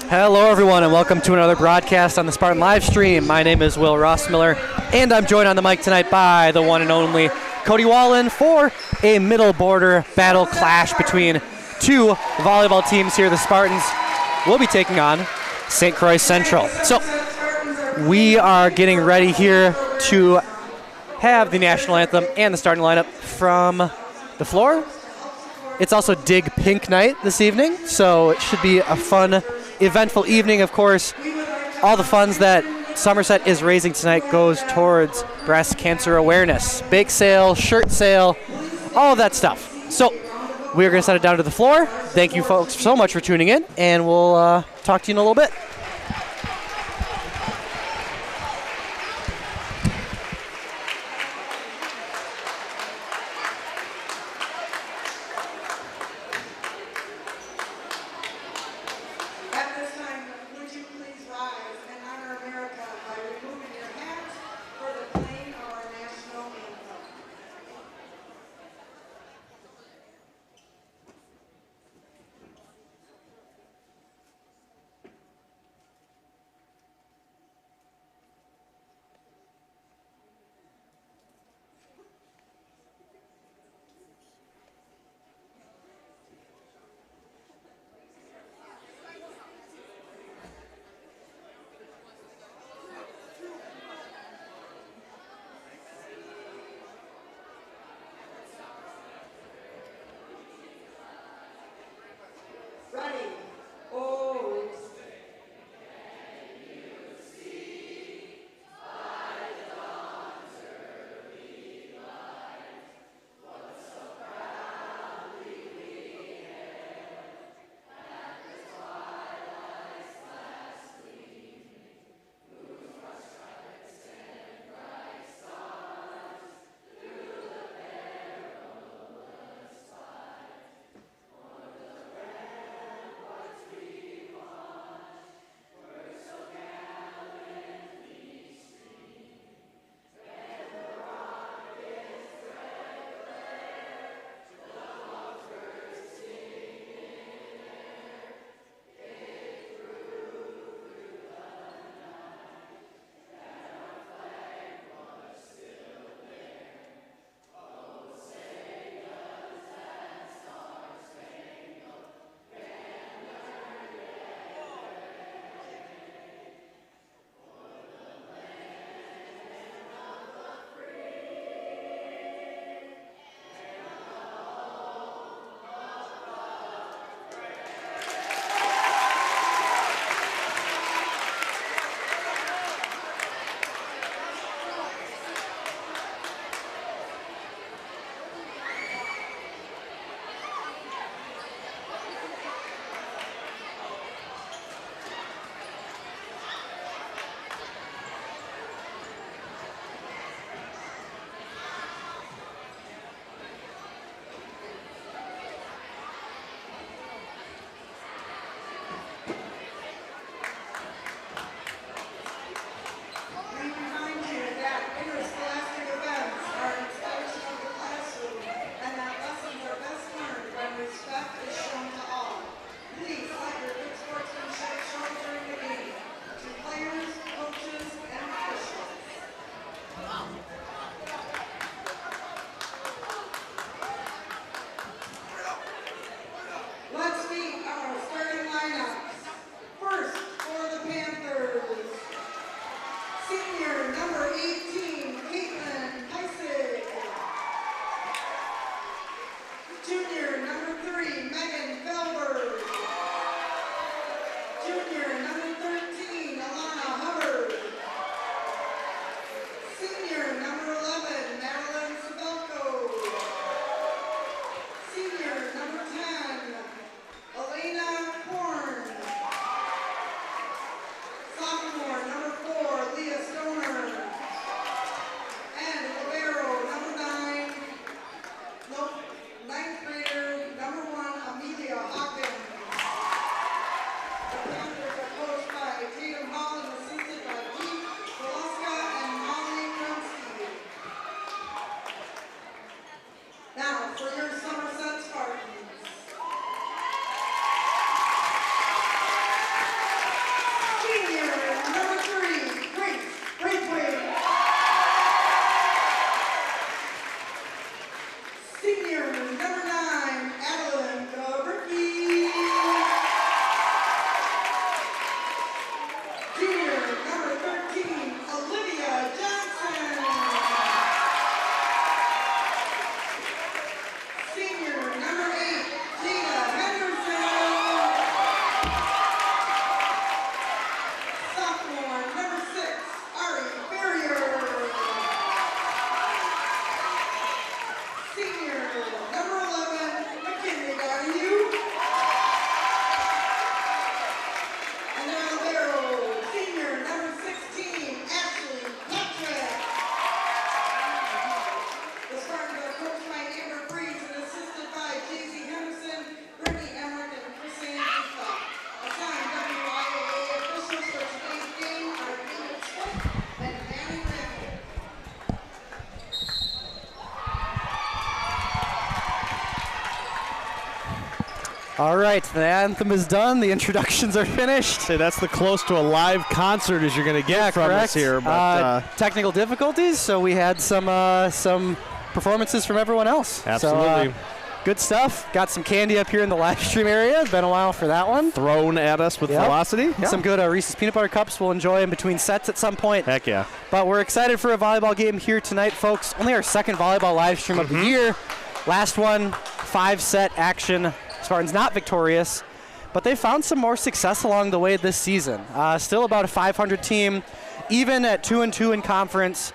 Hello, everyone, and welcome to another broadcast on the Spartan live stream. My name is Will Rossmiller, and I'm joined on the mic tonight by the one and only Cody Wallen for a middle border battle clash between two volleyball teams here. The Spartans will be taking on St. Croix Central. So we are getting ready here to have the national anthem and the starting lineup from the floor. It's also Dig Pink Night this evening, so it should be a fun, eventful evening. Of course, all the funds that Somerset is raising tonight goes towards breast cancer awareness. Bake sale, shirt sale, all of that stuff. So we're going to set it down to the floor. Thank you folks so much for tuning in, and we'll talk to you in a little bit. All right, the anthem is done. The introductions are finished. Say that's the close to a live concert as you're going to get from correct. us here. But technical difficulties, so we had some performances from everyone else. Absolutely. So, good stuff. Got some candy up here in the live stream area. It's been a while for that one. Thrown at us with velocity. Yep. Some good Reese's Peanut Butter Cups we'll enjoy in between sets at some point. Heck yeah. But we're excited for a volleyball game here tonight, folks. Only our second volleyball live stream of the year. Last one, 5-set action. Spartan's not victorious, but they found some more success along the way this season. Still about a 500 team, even at 2-2 in conference,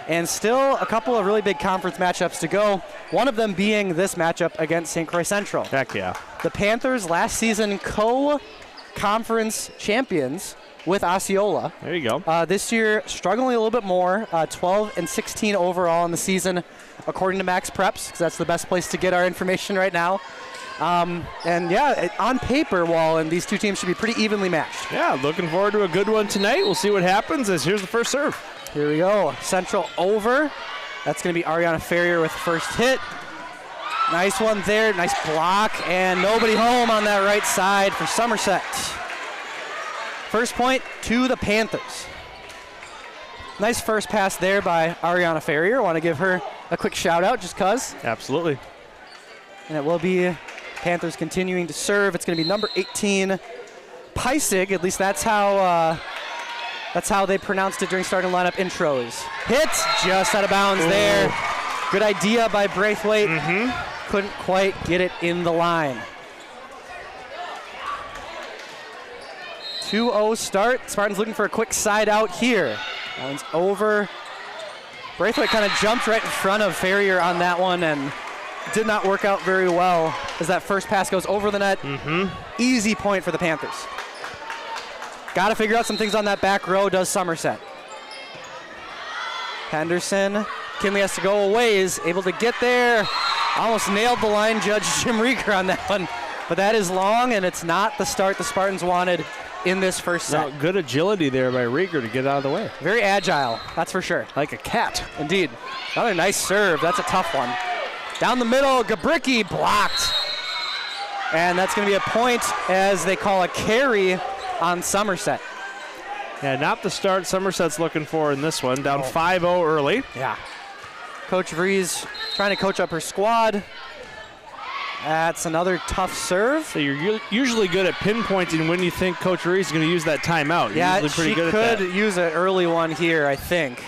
and still a couple of really big conference matchups to go, one of them being this matchup against St. Croix Central. Heck yeah. The Panthers last season co-conference champions with Osceola. There you go. This year, struggling a little bit more, 12-16 overall in the season, according to Max Preps, because that's the best place to get our information right now. And yeah, on paper, Wallen, these two teams should be pretty evenly matched. Yeah, looking forward to a good one tonight. We'll see what happens as here's the first serve. Here we go. Central over. That's going to be Ariana Ferrier with first hit. Nice one there. Nice block. And nobody home on that right side for Somerset. First point to the Panthers. Nice first pass there by Ariana Ferrier. Want to give her a quick shout out just because. Absolutely. And it will be Panthers continuing to serve. It's going to be number 18, Peisig. At least that's how they pronounced it during starting lineup intros. Hits just out of bounds there. Good idea by Braithwaite. Couldn't quite get it in the line. 2-0 start. Spartans looking for a quick side out here. That one's over. Braithwaite kind of jumped right in front of Ferrier on that one and did not work out very well as that first pass goes over the net. Easy point for the Panthers. Got to figure out some things on that back row, does Somerset. Henderson, Kinley has to go a ways, able to get there. Almost nailed the line judge Jim Rieger on that one. But that is long, and it's not the start the Spartans wanted in this first set. No, good agility there by Rieger to get out of the way. Very agile, that's for sure. Like a cat. Indeed. Another nice serve. That's a tough one. Down the middle, Gabricki blocked. And that's going to be a point as they call a carry on Somerset. Yeah, not the start Somerset's looking for in this one. Down 5-0 early. Yeah. Coach Vries trying to coach up her squad. That's another tough serve. So you're usually good at pinpointing when you think Coach Vries is going to use that timeout. You're yeah, usually pretty she good at that. could use an early one here, I think.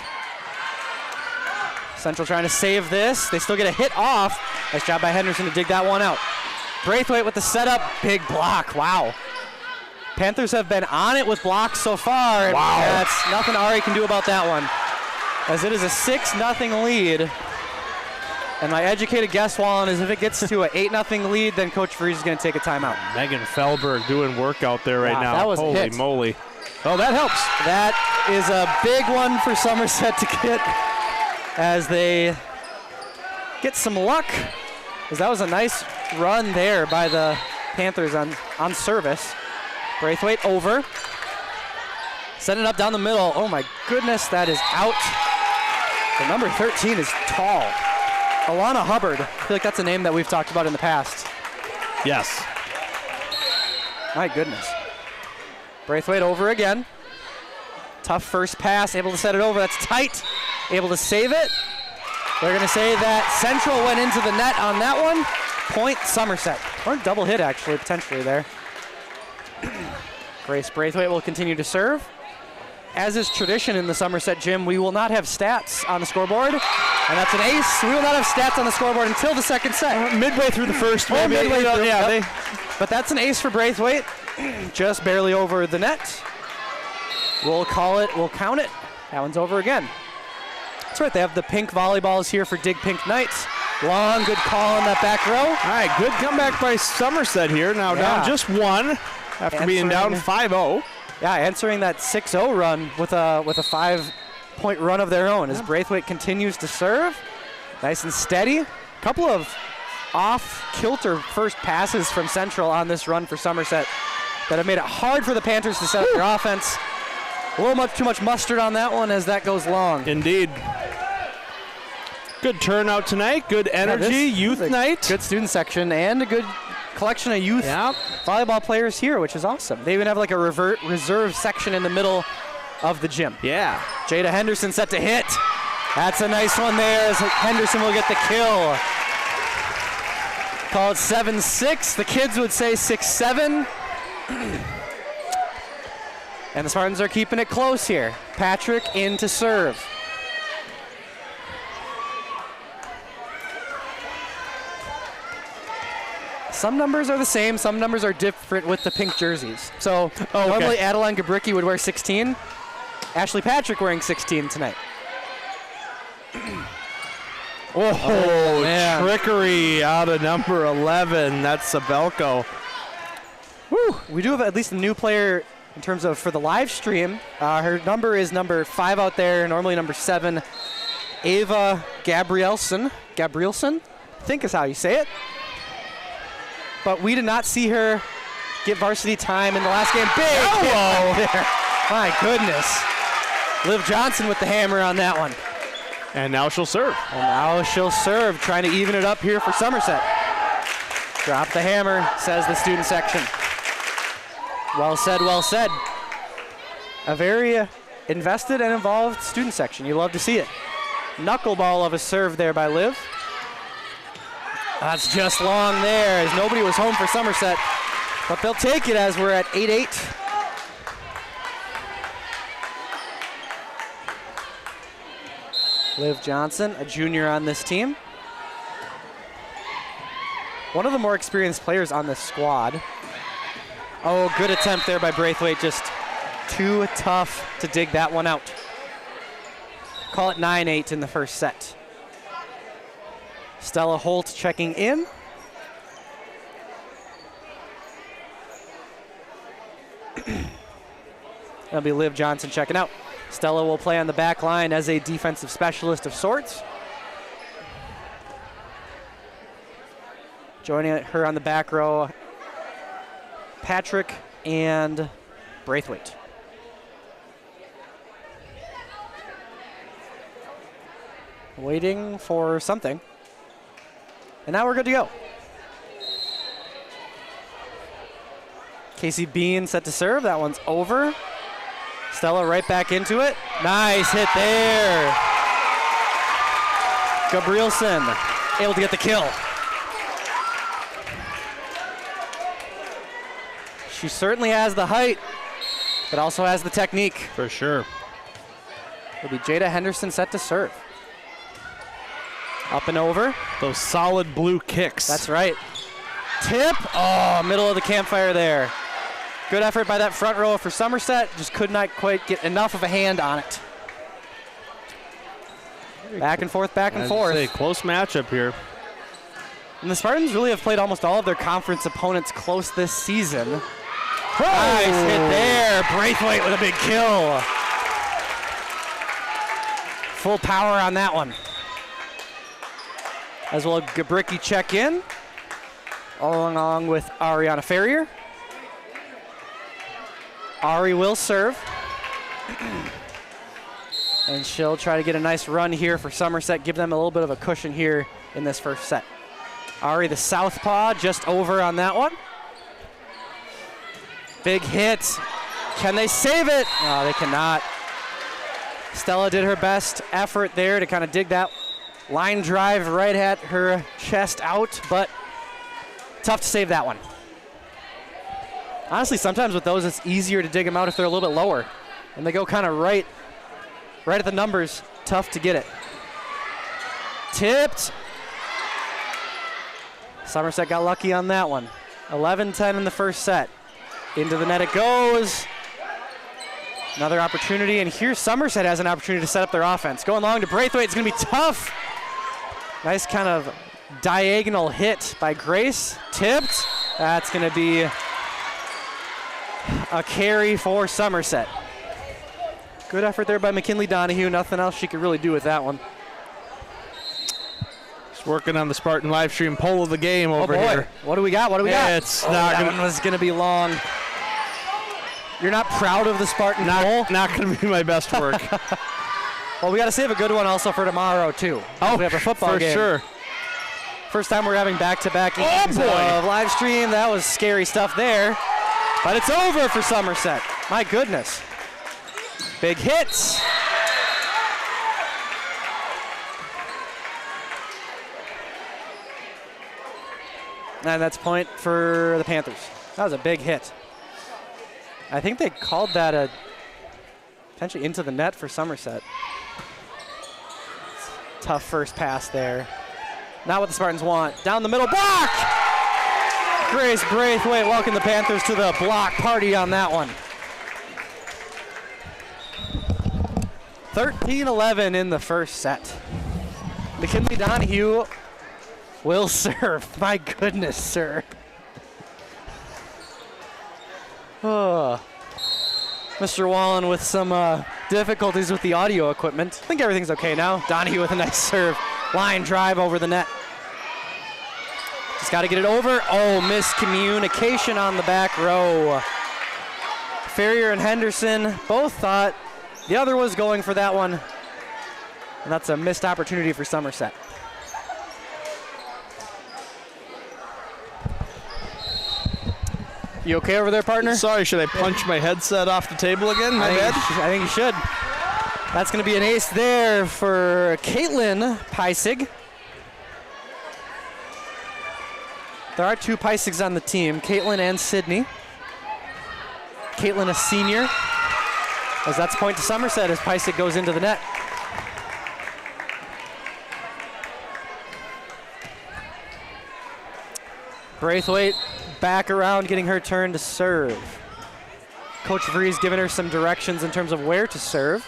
Central trying to save this. They still get a hit off. Nice job by Henderson to dig that one out. Braithwaite with the setup. Big block. Wow. Panthers have been on it with blocks so far. Wow. That's nothing Ari can do about that one. As it is a 6-0 lead. And my educated guess, Wallen, is if it gets to an 8-0 lead, then Coach Vries is going to take a timeout. Megan Felberg doing work out there right now. That was Holy a hit. moly. Oh, that helps. That is a big one for Somerset to get as they get some luck. Because that was a nice run there by the Panthers on service. Braithwaite over. Set it up down the middle. Oh my goodness, that is out. The number 13 is tall. Alana Hubbard. I feel like that's a name that we've talked about in the past. Yes. My goodness. Braithwaite over again. Tough first pass, able to set it over. That's tight. Able to save it. They're going to say that Central went into the net on that one. Point Somerset. Or double hit, actually, potentially there. Grace Braithwaite will continue to serve. as is tradition in the Somerset gym, we will not have stats on the scoreboard. And that's an ace. We will not have stats on the scoreboard until the second set. Midway through the first, maybe. Midway through. Yeah, but that's an ace for Braithwaite. Just barely over the net. We'll call it, we'll count it. That one's over again. That's right, they have the pink volleyballs here for Dig Pink Knights. Long, good call in that back row. All right, good comeback by Somerset here. Now down just one after being down 5-0. Yeah, answering that 6-0 run with a 5-point run of their own as Braithwaite continues to serve. Nice and steady. Couple of off-kilter first passes from Central on this run for Somerset that have made it hard for the Panthers to set up their offense. A little too much mustard on that one as that goes long. Indeed. Good turnout tonight. Good energy. Youth night. Good student section and a good collection of youth volleyball players here, which is awesome. They even have like a reserve section in the middle of the gym. Yeah. Jada Henderson set to hit. That's a nice one there as Henderson will get the kill. Call it 7-6. The kids would say 6-7. And the Spartans are keeping it close here. Patrick in to serve. Some numbers are the same, some numbers are different with the pink jerseys. So normally Adeline Gabricki would wear 16. Ashley Patrick wearing 16 tonight. Trickery out of number 11. That's Sabelko. Woo. We do have at least a new player in terms of for the live stream. Her number is number 5 out there, normally number 7. Ava Gabrielson, I think is how you say it. But we did not see her get varsity time in the last game. Big hit there. My goodness. Liv Johnson with the hammer on that one. And now she'll serve. Trying to even it up here for Somerset. Drop the hammer, says the student section. Well said, well said. A very invested and involved student section. You love to see it. Knuckleball of a serve there by Liv. That's just long there as nobody was home for Somerset. But they'll take it as we're at 8-8. Liv Johnson, a junior on this team. One of the more experienced players on this squad. Oh, good attempt there by Braithwaite. Just too tough to dig that one out. Call it 9-8 in the first set. Stella Holt checking in. That'll be Liv Johnson checking out. Stella will play on the back line as a defensive specialist of sorts. Joining her on the back row, Patrick and Braithwaite. Waiting for something. And now we're good to go. Casey Bean set to serve. That one's over. Stella right back into it. Nice hit there. Gabrielson able to get the kill. She certainly has the height, but also has the technique. For sure. It'll be Jada Henderson set to serve. Up and over. Those solid blue kicks. That's right. Tip. Oh, middle of the campfire there. Good effort by that front row for Somerset. Just could not quite get enough of a hand on it. Back and forth, back and forth. Say, close matchup here. And the Spartans really have played almost all of their conference opponents close this season. Nice hit there. Braithwaite with a big kill. Full power on that one. As well, Gabricki check in, along with Ariana Ferrier. Ari will serve. And she'll try to get a nice run here for Somerset, give them a little bit of a cushion here in this first set. Ari, the southpaw, just over on that one. Big hit. Can they save it? No, they cannot. Stella did her best effort there to kind of dig that line drive right at her chest out, but tough to save that one. Honestly, sometimes with those, it's easier to dig them out if they're a little bit lower. And they go kind of right at the numbers. Tough to get it. Tipped. Somerset got lucky on that one. 11-10 in the first set. Into the net it goes. Another opportunity, and here Somerset has an opportunity to set up their offense. Going long to Braithwaite, it's going to be tough. Nice kind of diagonal hit by Grace. Tipped. That's going to be a carry for Somerset. Good effort there by McKinley Donahue. Nothing else she could really do with that one. Just working on the Spartan live stream poll of the game over here. What do we got? It's not that one was going to be long. You're not proud of the Spartan poll? Not going to be my best work. Well, we got to save a good one also for tomorrow, too. Oh, we have a football game. For sure. First time we're having back-to-back games of live stream. That was scary stuff there. But it's over for Somerset. My goodness. Big hits. And that's point for the Panthers. That was a big hit. I think they called that a potentially into the net for Somerset. Tough first pass there. Not what the Spartans want. Down the middle, block! Grace Braithwaite welcome the Panthers to the block party on that one. 13-11 in the first set. McKinley Donahue will serve. My goodness, sir. Oh. Mr. Wallen with some difficulties with the audio equipment. I think everything's okay now. Donahue with a nice serve. Line drive over the net. Just got to get it over. Oh, miscommunication on the back row. Ferrier and Henderson both thought the other was going for that one. And that's a missed opportunity for Somerset. You okay over there, partner? Sorry, should I punch my headset off the table again? My bad? I think you should. That's going to be an ace there for Caitlin Peisig. There are two Peisigs on the team, Caitlin and Sydney. Caitlin a senior, as that's point to Somerset as Peisig goes into the net. Braithwaite back around, getting her turn to serve. Coach Vree's given her some directions in terms of where to serve.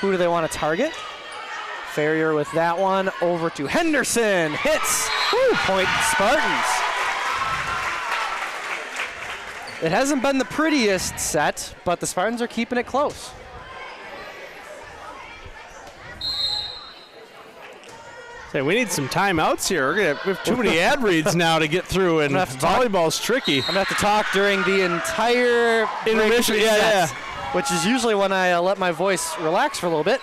Who do they want to target? Ferrier with that one, over to Henderson, hits, point Spartans. It hasn't been the prettiest set, but the Spartans are keeping it close. Hey, we need some timeouts here. We have too many ad reads now to get through, and volleyball's tricky. I'm going to have to talk during the entire intermission, which is usually when I let my voice relax for a little bit.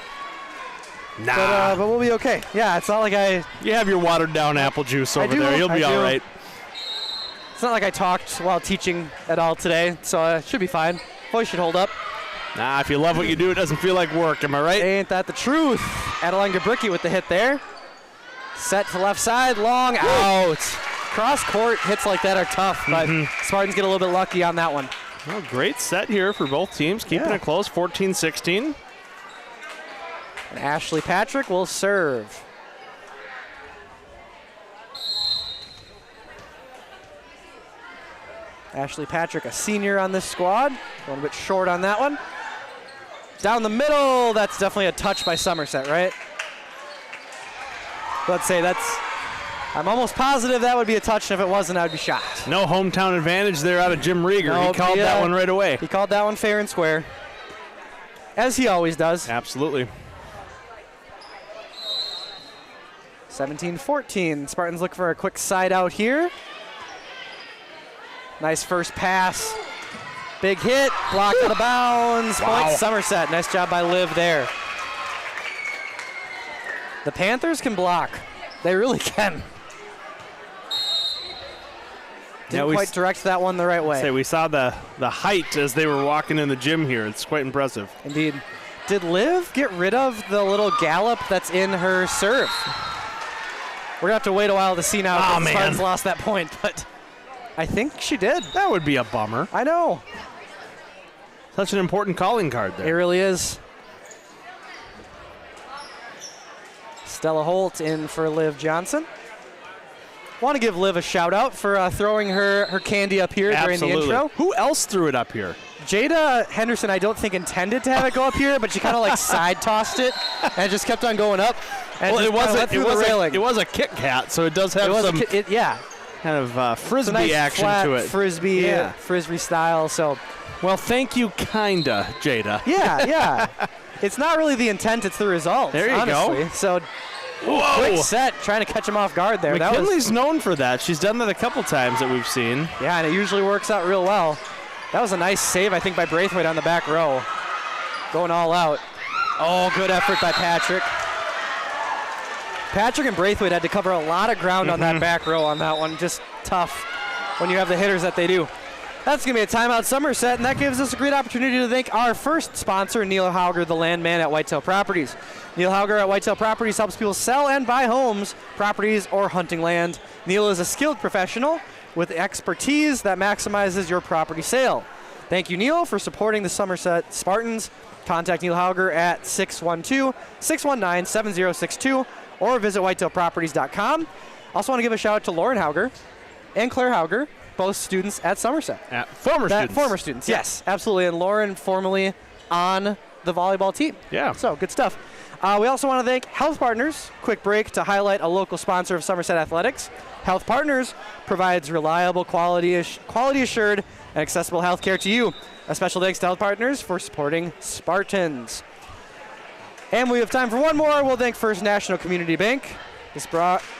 Nah. But we'll be okay. Yeah, it's not like You have your watered down apple juice over there. You'll be all right. It's not like I talked while teaching at all today, so it should be fine. Voice should hold up. Nah, if you love what you do, it doesn't feel like work. Am I right? Ain't that the truth? Adeline Gabricki with the hit there. Set to left side, long out. Cross court hits like that are tough, but Spartans get a little bit lucky on that one. Well, great set here for both teams, keeping it close, 14-16. And Ashley Patrick will serve. Ashley Patrick, a senior on this squad. A little bit short on that one. Down the middle, that's definitely a touch by Somerset, right? Let's say I'm almost positive that would be a touch, and if it wasn't, I'd be shocked. No hometown advantage there out of Jim Rieger. Nope, he called that one right away. He called that one fair and square, as he always does. Absolutely. 17-14. Spartans look for a quick side out here. Nice first pass. Big hit, blocked out of bounds. Point Somerset. Nice job by Liv there. The Panthers can block. They really can. Didn't quite direct that one the right way. We saw the height as they were walking in the gym here. It's quite impressive. Indeed. Did Liv get rid of the little gallop that's in her serve? We're going to have to wait a while to see now if the Spartans lost that point, but I think she did. That would be a bummer. I know. Such an important calling card there. It really is. Stella Holt in for Liv Johnson. Want to give Liv a shout out for throwing her candy up here during the intro. Who else threw it up here? Jada Henderson, I don't think intended to have it go up here, but she kind of like side tossed it and it just kept on going up. And Well, it was a Kit Kat, so it does have some kind of frisbee nice action flat to it. Frisbee style. So, well, thank you, kinda, Jada. yeah. It's not really the intent; it's the result. There you honestly. go. So, Whoa. quick set, trying to catch him off guard there. McKinley's known for that. She's done that a couple times that we've seen. Yeah, and it usually works out real well. That was a nice save, I think, by Braithwaite on the back row. Going all out. Oh, good effort by Patrick. Patrick and Braithwaite had to cover a lot of ground on that back row on that one. Just tough when you have the hitters that they do. That's going to be a timeout Somerset, and that gives us a great opportunity to thank our first sponsor, Neil Hauger, the landman at Whitetail Properties. Neil Hauger at Whitetail Properties helps people sell and buy homes, properties, or hunting land. Neil is a skilled professional with expertise that maximizes your property sale. Thank you, Neil, for supporting the Somerset Spartans. Contact Neil Hauger at 612-619-7062 or visit whitetailproperties.com. Also want to give a shout out to Lauren Hauger and Claire Hauger, both students at Somerset. Former students, yes, absolutely. And Lauren formerly on the volleyball team. Yeah. So good stuff. We also want to thank Health Partners. Quick break to highlight a local sponsor of Somerset Athletics. Health Partners provides reliable, quality assured, and accessible health care to you. A special thanks to Health Partners for supporting Spartans. And we have time for one more. We'll thank First National Community Bank. This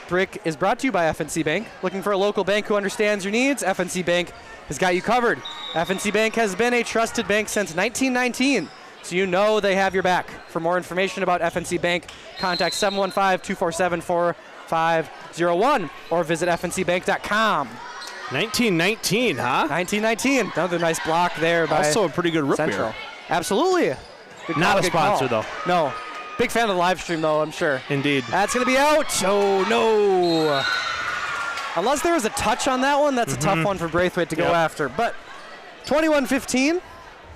break is brought to you by FNC Bank. Looking for a local bank who understands your needs? FNC Bank has got you covered. FNC Bank has been a trusted bank since 1919, so you know they have your back. For more information about FNC Bank, contact 715-247-4501 or visit fncbank.com. 1919, huh? 1919. Another nice block there by also a pretty good root Central. beer. Absolutely. Not a sponsor, though. No. Big fan of the live stream, though, I'm sure. Indeed. That's going to be out. Oh, no. Unless there was a touch on that one, that's a tough one for Braithwaite to go after. But 21-15.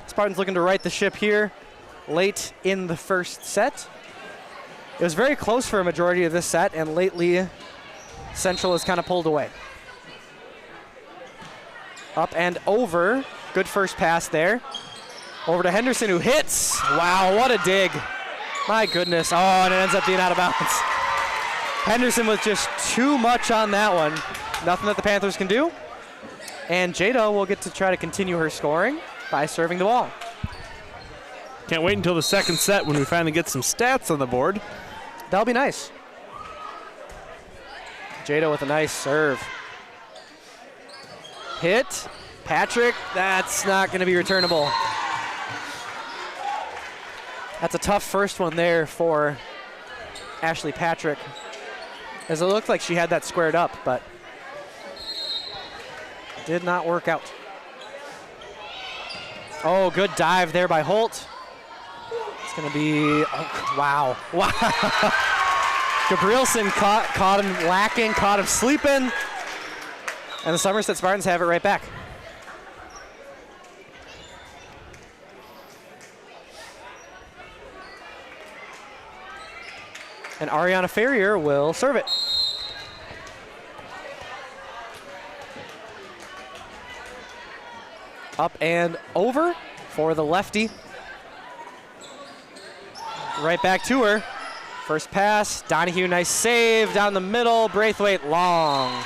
Spartans looking to right the ship here late in the first set. It was very close for a majority of this set, and lately Central has kind of pulled away. Up and over. Good first pass there. Over to Henderson, who hits. Wow, what a dig. My goodness. Oh, and it ends up being out of bounds. Henderson was just too much on that one. Nothing that the Panthers can do. And Jada will get to try to continue her scoring by serving the ball. Can't wait until the second set when we finally get some stats on the board. That'll be nice. Jada with a nice serve. Hit. Patrick, that's not going to be returnable. That's a tough first one there for Ashley Patrick, as it looked like she had that squared up, but did not work out. Oh, good dive there by Holt. It's going to be, wow. Gabrielson caught him lacking, caught him sleeping, and the Somerset Spartans have it right back. And Ariana Ferrier will serve it. Up and over for the lefty. Right back to her. First pass, Donahue, nice save down the middle. Braithwaite, long.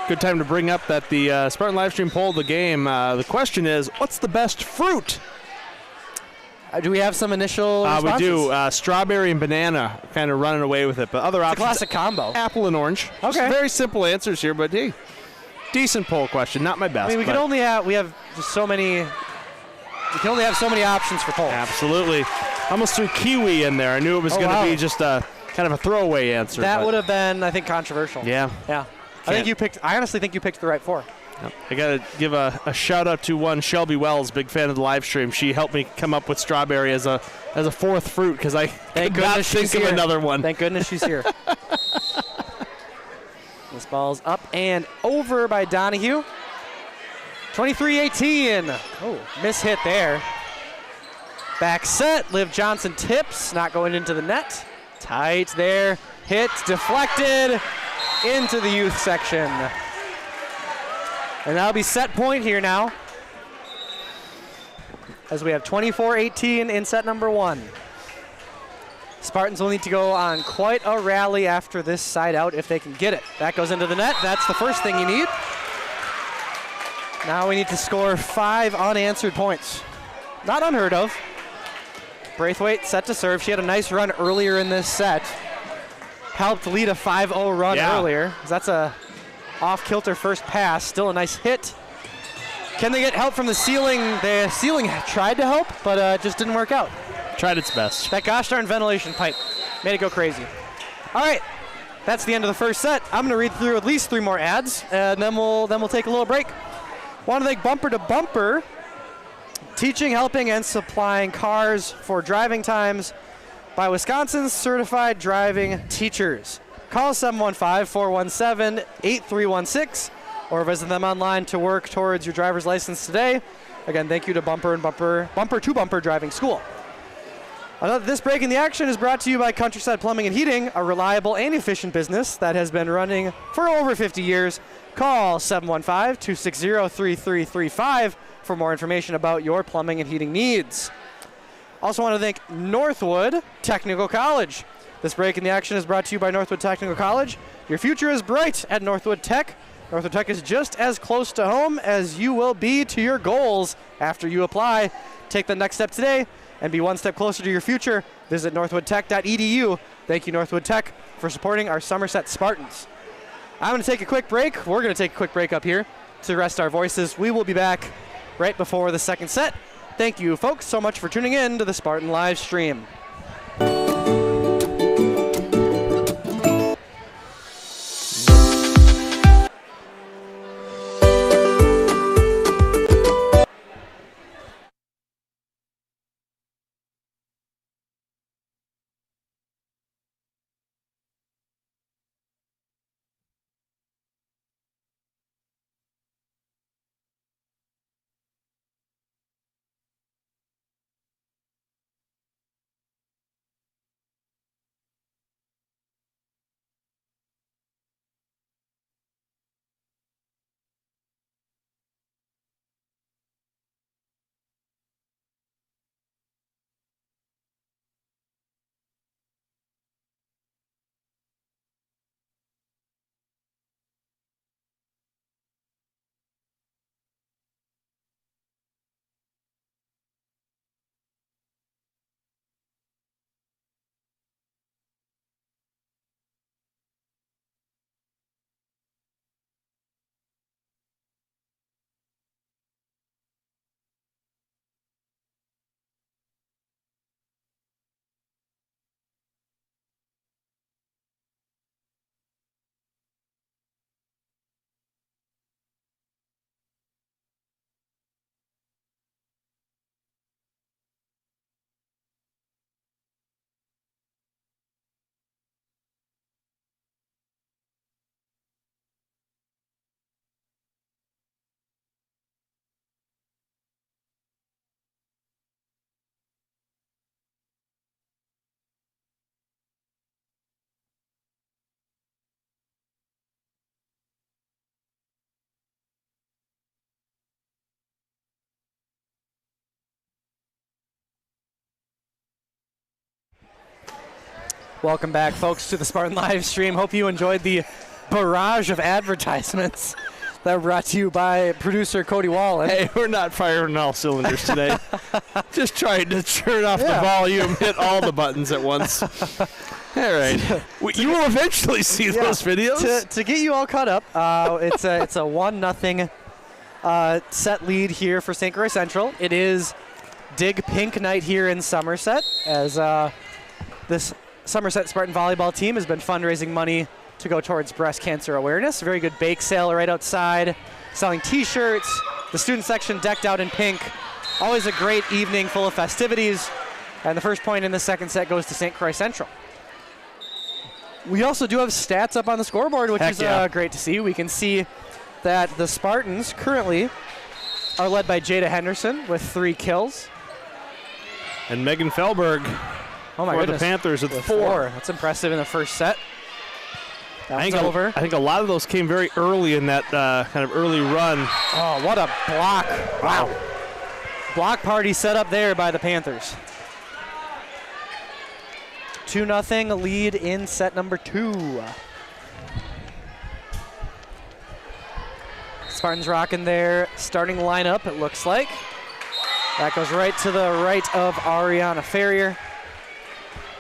Good time to bring up that the Spartan livestream poll of the game. The question is, what's the best fruit? Do we have some initial responses? We do. Strawberry and banana, kind of running away with it. But other options, classic combo. Apple and orange. Okay. Just very simple answers here, but hey, decent poll question. Not my best. I mean, we can only have just so many. We can only have so many options for polls. Absolutely. Almost threw kiwi in there. I knew it was going to be just a kind of a throwaway answer. That would have been, I think, controversial. Yeah. Yeah. I honestly think you picked the right four. Yep. I got to give a shout out to one Shelby Wells, big fan of the live stream. She helped me come up with strawberry as a fourth fruit because I could not think of another one. Thank goodness she's here. This ball's up and over by Donahue. 23-18. Oh, miss hit there. Back set, Liv Johnson tips, not going into the net. Tight there, hit, deflected into the youth section. And that'll be set point here now, as we have 24-18 in set number 1. Spartans will need to go on quite a rally after this side out if they can get it. That goes into the net. That's the first thing you need. Now we need to score 5 unanswered points. Not unheard of. Braithwaite set to serve. She had a nice run earlier in this set. Helped lead a 5-0 run earlier. That's a off-kilter first pass. Still a nice hit. Can they get help from the ceiling? The ceiling tried to help, but just didn't work out. Tried its best. That gosh darn ventilation pipe made it go crazy. All right, that's the end of the first set. I'm going to read through at least 3 more ads, and then we'll take a little break. Want to thank Bumper to Bumper, teaching, helping, and supplying cars for driving times by Wisconsin's certified driving teachers. Call 715-417-8316 or visit them online to work towards your driver's license today. Again, thank you to Bumper to Bumper Driving School. This break in the action is brought to you by Countryside Plumbing and Heating, a reliable and efficient business that has been running for over 50 years. Call 715-260-3335 for more information about your plumbing and heating needs. Also want to thank Northwood Technical College. This break in the action is brought to you by Northwood Technical College. Your future is bright at Northwood Tech. Northwood Tech is just as close to home as you will be to your goals after you apply. Take the next step today and be one step closer to your future. Visit northwoodtech.edu. Thank you, Northwood Tech, for supporting our Somerset Spartans. I'm going to take a quick break. We're going to take a quick break up here to rest our voices. We will be back right before the second set. Thank you, folks, so much for tuning in to the Spartan live stream. Welcome back, folks, to the Spartan live stream. Hope you enjoyed the barrage of advertisements that were brought to you by producer Cody Wallen. Hey, we're not firing all cylinders today. Just trying to turn off the volume, hit all the buttons at once. All right. You will eventually see those videos. To get you all caught up, it's a 1-0 set lead here for St. Croix Central. It is Dig Pink night here in Somerset, as this Somerset Spartan volleyball team has been fundraising money to go towards breast cancer awareness. A very good bake sale right outside, selling t-shirts, the student section decked out in pink. Always a great evening full of festivities. And the first point in the second set goes to St. Croix Central. We also do have stats up on the scoreboard, which is great to see. We can see that the Spartans currently are led by Jada Henderson with 3 kills. And Megan Felberg for the Panthers with 4. That's impressive in the first set. I think a lot of those came very early in that kind of early run. Oh, what a block. Wow. Block party set up there by the Panthers. 2-0 lead in set number 2. Spartans rocking their starting lineup, it looks like. That goes right to the right of Ariana Ferrier.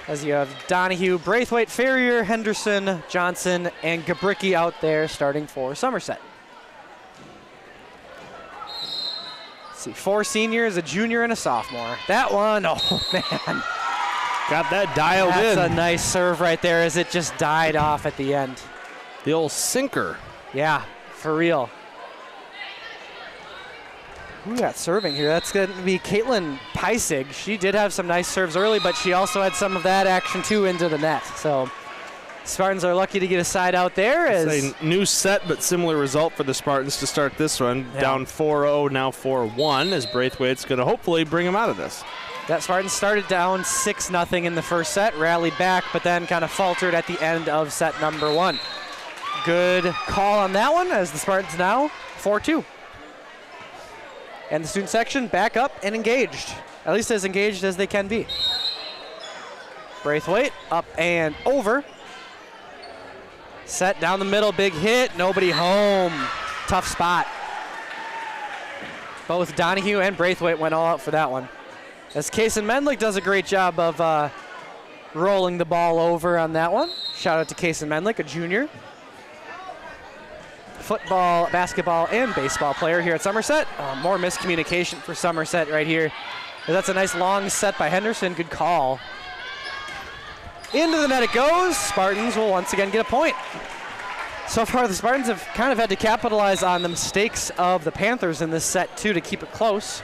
As you have Donahue, Braithwaite, Ferrier, Henderson, Johnson, and Gabricki out there starting for Somerset. Let's see, 4 seniors, a junior, and a sophomore. That one, oh man. Got that dialed in. That's a nice serve right there as it just died off at the end. The old sinker. Yeah, for real. Who got serving here? That's going to be Caitlin Peisig. She did have some nice serves early, but she also had some of that action too into the net. So Spartans are lucky to get a side out there. It's a new set, but similar result for the Spartans to start this one. Yeah. Down 4-0, now 4-1, as Braithwaite's going to hopefully bring them out of this. That Spartans started down 6-0 in the first set, rallied back, but then kind of faltered at the end of set number 1. Good call on that one, as the Spartans now 4-2. And the student section back up and engaged, at least as engaged as they can be. Braithwaite up and over. Set down the middle, big hit, nobody home. Tough spot. Both Donahue and Braithwaite went all out for that one. As Kaysen Mendlick does a great job of rolling the ball over on that one. Shout out to Kaysen Mendlick, a junior. Football, basketball, and baseball player here at Somerset. More miscommunication for Somerset right here. But that's a nice long set by Henderson. Good call. Into the net it goes. Spartans will once again get a point. So far, the Spartans have kind of had to capitalize on the mistakes of the Panthers in this set, too, to keep it close.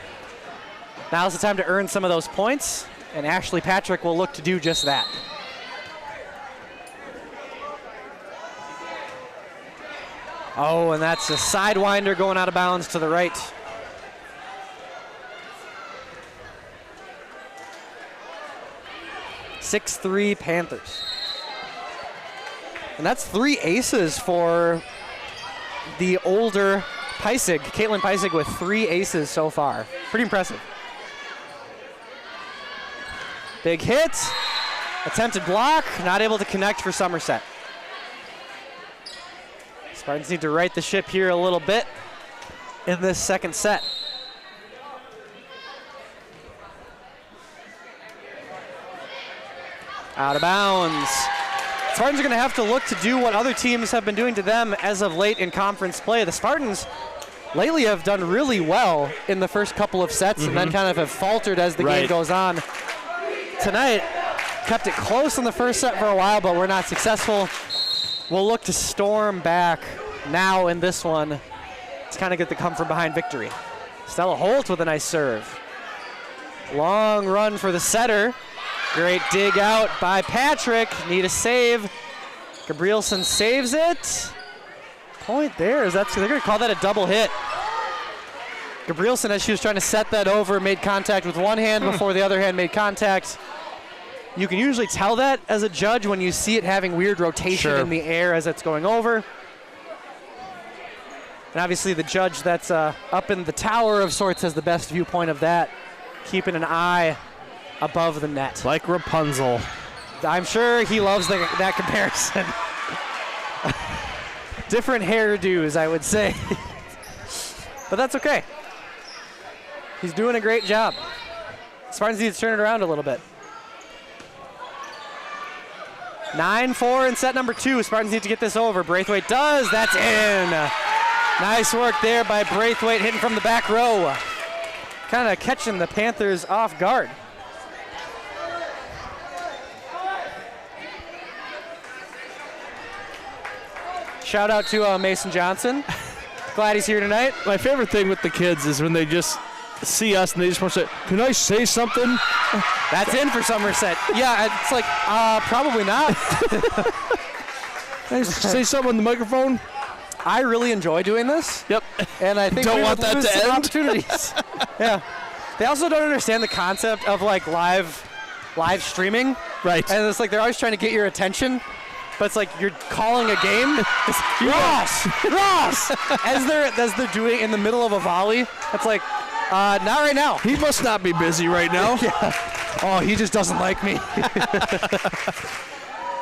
Now's the time to earn some of those points, and Ashley Patrick will look to do just that. Oh, and that's a sidewinder going out of bounds to the right. (6-3) Panthers. And that's 3 aces for the older Peisig, Caitlin Peisig, with 3 aces so far. Pretty impressive. Big hit, attempted block, not able to connect for Somerset. Spartans need to right the ship here a little bit in this second set. Out of bounds. Spartans are going to have to look to do what other teams have been doing to them as of late in conference play. The Spartans lately have done really well in the first couple of sets and then kind of have faltered as the game goes on. Tonight, kept it close in the first set for a while, but we're not successful. We'll look to storm back now in this one. It's kind of get the come from behind victory. Stella Holt with a nice serve. Long run for the setter. Great dig out by Patrick. Need a save. Gabrielson saves it. Point there. They're going to call that a double hit. Gabrielson, as she was trying to set that over, made contact with one hand before the other hand made contact. You can usually tell that as a judge when you see it having weird rotation in the air as it's going over. And obviously the judge that's up in the tower of sorts has the best viewpoint of that, keeping an eye above the net. Like Rapunzel. I'm sure he loves that comparison. Different hairdos, I would say. But that's okay. He's doing a great job. Spartans need to turn it around a little bit. 9-4 in set number 2. Spartans need to get this over. Braithwaite does. That's in. Nice work there by Braithwaite, hitting from the back row. Kind of catching the Panthers off guard. Shout out to Mason Johnson. Glad he's here tonight. My favorite thing with the kids is when they just see us and they just want to say, "Can I say something?" That's in for Somerset. Yeah, it's like, probably not. Can I say something on the microphone? I really enjoy doing this. Yep. And I think Don't we want would that lose to some end. opportunities. Yeah. They also don't understand the concept of like live streaming. Right. And it's like they're always trying to get your attention, but it's like you're calling a game. Ross, as they're doing in the middle of a volley. It's like, not right now. He must not be busy right now. Yeah. Oh, he just doesn't like me.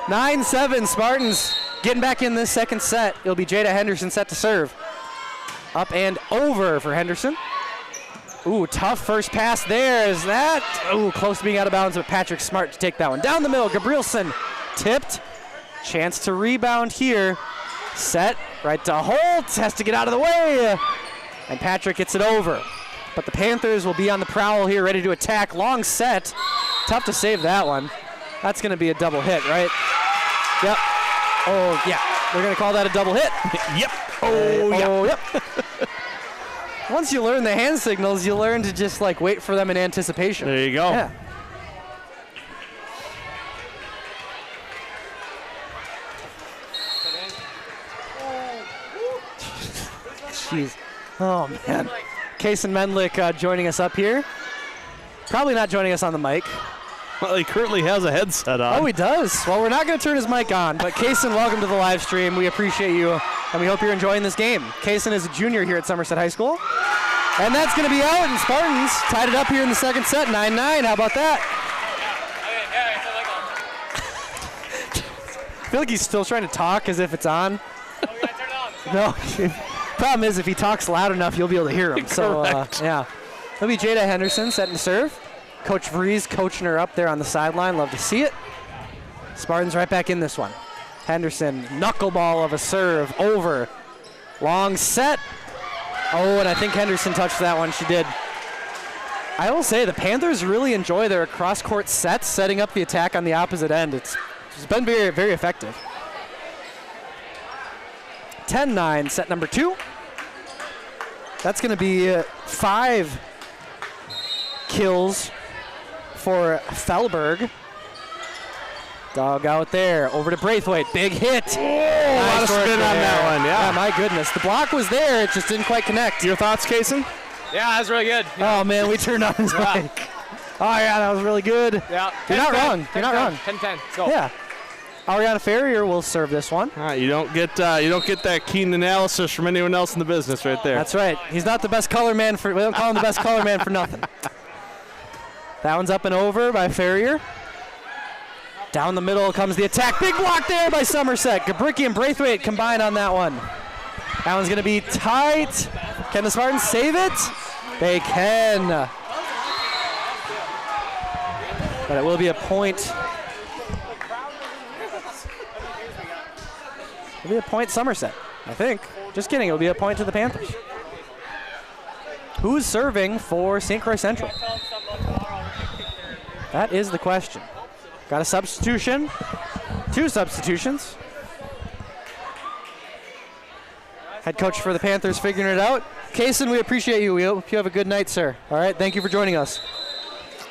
9-7 Spartans getting back in this second set. It'll be Jada Henderson set to serve. Up and over for Henderson. Ooh, tough first pass there. Is that? Ooh, close to being out of bounds, but Patrick Smart to take that one. Down the middle, Gabrielson tipped. Chance to rebound here. Set, right to Holt. Has to get out of the way. And Patrick gets it over. But the Panthers will be on the prowl here, ready to attack. Long set. Tough to save that one. That's going to be a double hit, right? Yep. Oh, yeah. They're going to call that a double hit. Yep. Oh, yep. Once you learn the hand signals, you learn to just like wait for them in anticipation. There you go. Yeah. Jeez. Oh, man. Kaysen Mendlick joining us up here. Probably not joining us on the mic. Well, he currently has a headset on. Oh, he does. Well, we're not going to turn his mic on, but Kaysen, welcome to the live stream. We appreciate you, and we hope you're enjoying this game. Kaysen is a junior here at Somerset High School, and that's going to be out, and Spartans tied it up here in the second set, 9-9. How about that? I feel like he's still trying to talk as if it's on. No. Problem is, if he talks loud enough, you'll be able to hear him. So, yeah. It'll be Jada Henderson setting to serve. Coach Vries coaching her up there on the sideline. Love to see it. Spartans right back in this one. Henderson, knuckleball of a serve, over. Long set. Oh, and I think Henderson touched that one. She did. I will say the Panthers really enjoy their cross-court sets, setting up the attack on the opposite end. It's been very, very effective. 10-9, set number 2. That's going to be 5 kills for Fellberg. Dog out there, over to Braithwaite, big hit. Oh, a lot of spin on that one, yeah. My goodness, the block was there, it just didn't quite connect. Your thoughts, Kaysen? Yeah, that was really good. Oh man, we turned on his mic. Oh yeah, that was really good. Yeah. You're not wrong. You're not wrong. 10-10. Let's go. Yeah. Ariana Ferrier will serve this one. You don't get that keen analysis from anyone else in the business right there. That's right. He's not the best color man we don't call him the best color man for nothing. That one's up and over by Ferrier. Down the middle comes the attack. Big block there by Somerset. Gabricki and Braithwaite combine on that one. That one's going to be tight. Can the Spartans save it? They can. But it will be a point. It'll be a point Somerset, I think. Just kidding. It'll be a point to the Panthers. Who's serving for St. Croix Central? That is the question. Got a substitution. 2 substitutions. Head coach for the Panthers figuring it out. Kaysen, we appreciate you. We hope you have a good night, sir. All right, thank you for joining us.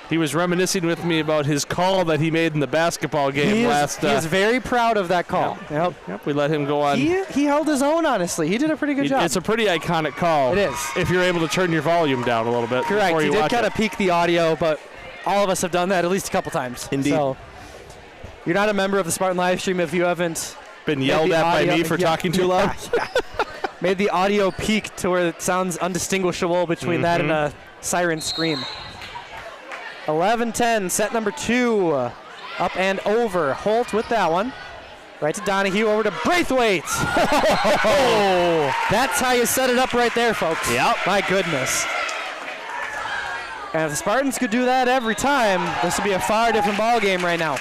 He was reminiscing with me about his call that he made in the basketball game last. He is very proud of that call. Yep, we let him go on. He held his own, honestly. He did a pretty good job. It's a pretty iconic call. It is. If you're able to turn your volume down a little bit. Correct. Before He you did watch kind it. of peak the audio, but all of us have done that at least a couple times. Indeed. So you're not a member of the Spartan live stream if you haven't been yelled at by me for talking too loud. Yeah. Made the audio peak to where it sounds undistinguishable between that and a siren scream. 11-10, set number 2. Up and over. Holt with that one. Right to Donahue, over to Braithwaite. That's how you set it up right there, folks. Yep. My goodness. And if the Spartans could do that every time, this would be a far different ball game right now.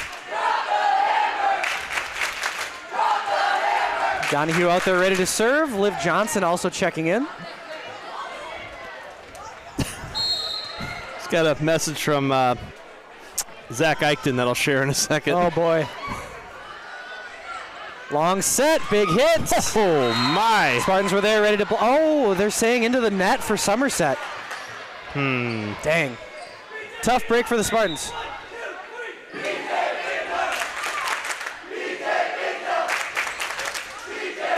Donahue out there ready to serve. Liv Johnson also checking in. He's got a message from Zach Eichten that I'll share in a second. Oh, boy. Long set, big hit. Oh, my. Spartans were there ready to oh, they're saying into the net for Somerset. Dang. Tough break for the Spartans.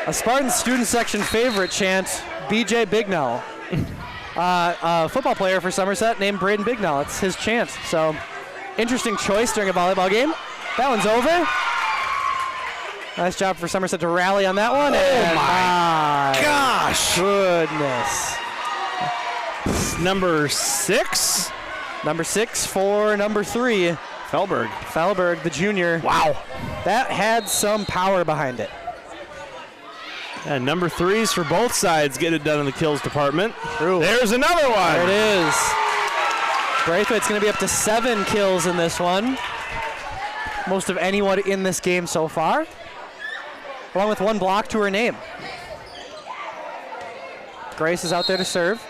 A Spartan student section favorite chant, BJ Bignell. A football player for Somerset named Braden Bignell. It's his chant. So, interesting choice during a volleyball game. That one's over. Nice job for Somerset to rally on that one. Oh my gosh. Goodness. Number 6? Number 6 for number 3. Felberg, the junior. Wow. That had some power behind it. And number 3s for both sides get it done in the kills department. True. There's another one. There it is. Braithwaite's going to be up to 7 kills in this one. Most of anyone in this game so far. Along with 1 block to her name. Grace is out there to serve.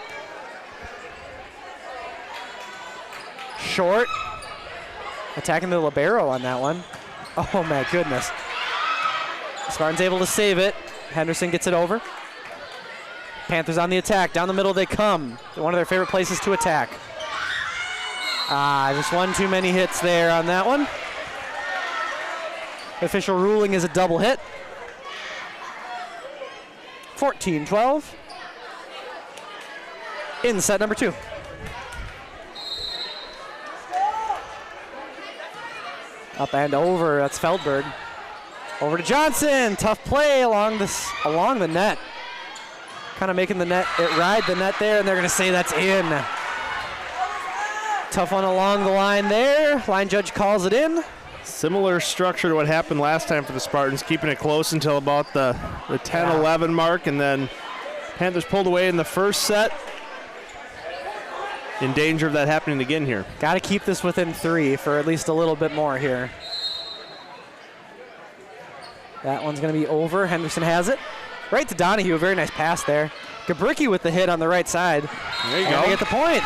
Short. Attacking the libero on that one. Oh my goodness. Spartan's able to save it. Henderson gets it over. Panthers on the attack. Down the middle they come. One of their favorite places to attack. Just one too many hits there on that one. The official ruling is a double hit. 14-12. In set number 2. Up and over, that's Feldberg. Over to Johnson, tough play along the net. Kind of making it ride the net there, and they're gonna say that's in. Tough one along the line there. Line judge calls it in. Similar structure to what happened last time for the Spartans, keeping it close until about the 10-11 mark, and then Panthers pulled away in the first set. In danger of that happening again here. Got to keep this within 3 for at least a little bit more here. That one's going to be over. Henderson has it. Right to Donahue. A very nice pass there. Gabricki with the hit on the right side. There you go. They get the point.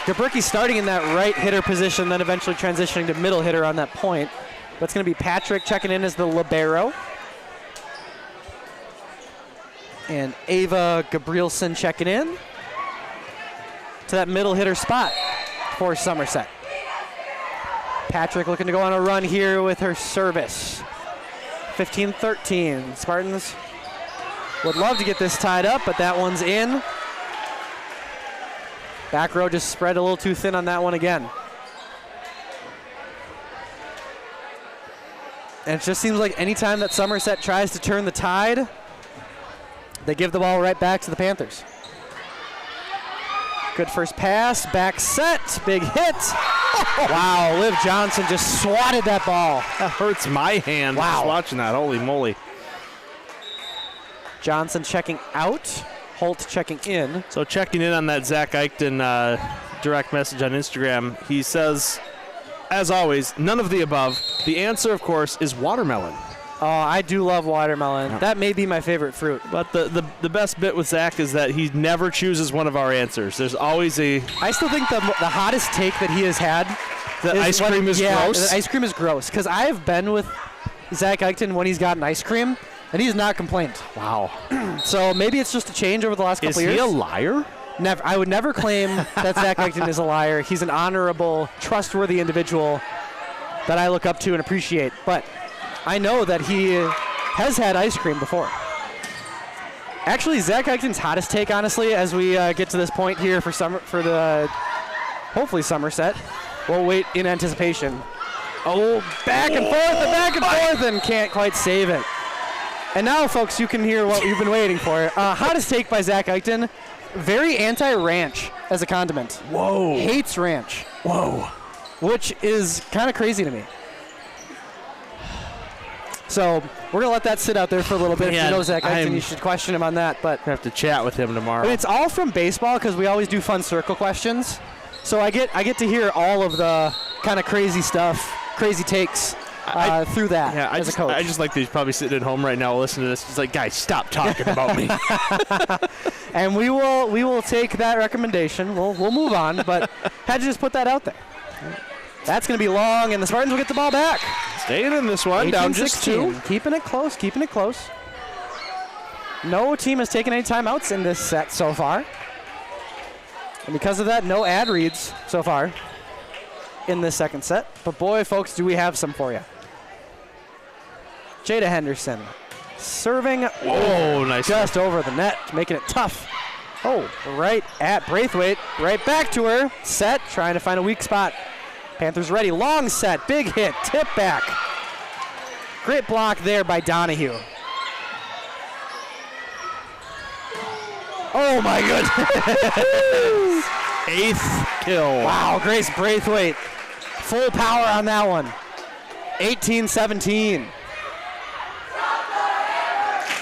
Gabricki starting in that right hitter position, then eventually transitioning to middle hitter on that point. That's going to be Patrick checking in as the libero. And Ava Gabrielson checking in to that middle hitter spot for Somerset. Patrick looking to go on a run here with her service. 15-13. Spartans would love to get this tied up, but that one's in. Back row just spread a little too thin on that one again. And it just seems like anytime that Somerset tries to turn the tide, they give the ball right back to the Panthers. Good first pass, back set, big hit. Wow, Liv Johnson just swatted that ball. That hurts my hand. Wow. Just watching that, holy moly. Johnson checking out, Holt checking in. So checking in on that Zach Eichten direct message on Instagram, he says, as always, none of the above. The answer, of course, is watermelon. Oh, I do love watermelon. Yeah. That may be my favorite fruit. But the best bit with Zach is that he never chooses one of our answers. There's always I still think the hottest take that he has had. That ice cream is gross? The ice cream is gross. Because I have been with Zach Eichten when he's gotten ice cream, and he's not complained. Wow. So maybe it's just a change over the last couple years. Is he a liar? Never. I would never claim that Zach Eichten is a liar. He's an honorable, trustworthy individual that I look up to and appreciate. But I know that he has had ice cream before. Actually, Zach Eichten's hottest take, honestly, as we get to this point here for hopefully Somerset. We'll wait in anticipation. Oh, back and forth, and can't quite save it. And now, folks, you can hear what you've been waiting for. Hottest take by Zach Eichten. Very anti-ranch as a condiment. Whoa. Hates ranch. Whoa. Which is kind of crazy to me. So we're going to let that sit out there for a little bit. If you know Zach Eichten, you should question him on that. But I have to chat with him tomorrow. I mean, it's all from baseball because we always do fun circle questions. So I get to hear all of the kind of crazy stuff, crazy takes through that as a coach. I just like that he's probably sitting at home right now listening to this. He's like, guys, stop talking about me. And we will take that recommendation. We'll move on, but had to just put that out there. That's going to be long, and the Spartans will get the ball back. Staying in this one, down just 2. Keeping it close. No team has taken any timeouts in this set so far. And because of that, no ad reads so far in this second set. But boy, folks, do we have some for you. Jada Henderson Serving. Oh, nice. Just over the net, making it tough. Oh, right at Braithwaite. Right back to her. Set, trying to find a weak spot. Panthers ready. Long set. Big hit. Tip back. Great block there by Donahue. Oh, my goodness. 8th kill. Wow, Grace Braithwaite. Full power on that one. 18-17.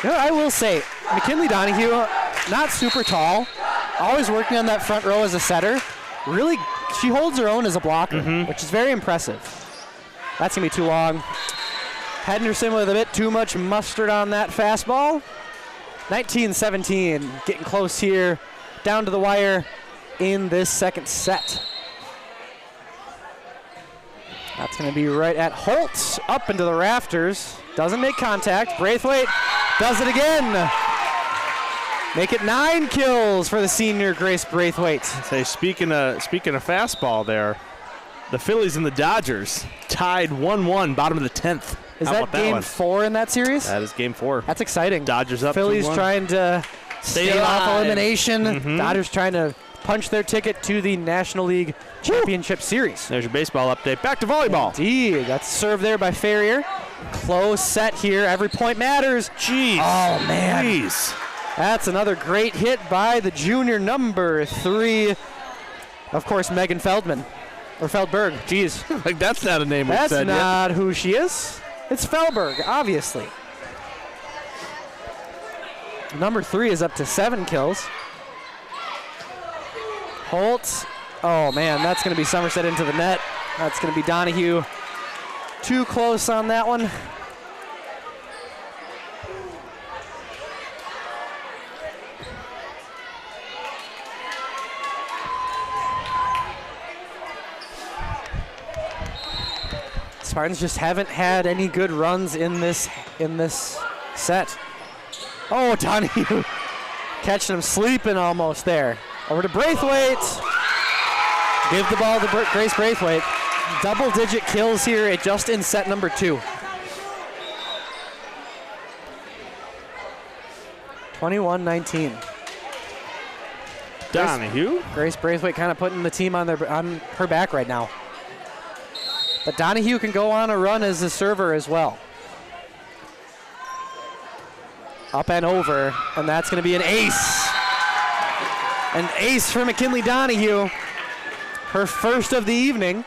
You know, I will say, McKinley Donahue, not super tall, always working on that front row as a setter. Really, she holds her own as a blocker, which is very impressive. That's going to be too long. Henderson with a bit too much mustard on that fastball. 19-17, getting close here, down to the wire in this second set. That's going to be right at Holtz, up into the rafters. Doesn't make contact. Braithwaite does it again. Make it 9 kills for the senior Grace Braithwaite. Say, speaking of fastball there, the Phillies and the Dodgers tied 1-1, bottom of the 10th. Is How that about game one? 4 in that series? That is game 4. That's exciting. Dodgers up Phillies 2-1. trying to stay off alive. elimination. Dodgers trying to punch their ticket to the National League Championship Series. There's your baseball update. Back to volleyball. Indeed. That's served there by Ferrier. Close set here. Every point matters. Jeez. Oh, man. Jeez. That's another great hit by the junior number 3. Of course, Megan Feldman. Or Feldberg. Jeez. Like, that's not a name we've That's said yet. not who she is. It's Feldberg, obviously. Number 3 is up to 7 kills. Holtz. Oh, man, that's going to be Somerset into the net. That's going to be Donahue. Too close on that one. Spartans just haven't had any good runs in this set. Oh, Donahue catching him sleeping almost there. Over to Braithwaite. Give the ball to Grace Braithwaite. Double-digit kills here just in set number 2. 21-19. Donahue. Grace Braithwaite kind of putting the team on her back right now. But Donahue can go on a run as a server as well. Up and over, and that's going to be an ace. An ace for McKinley Donahue. Her first of the evening.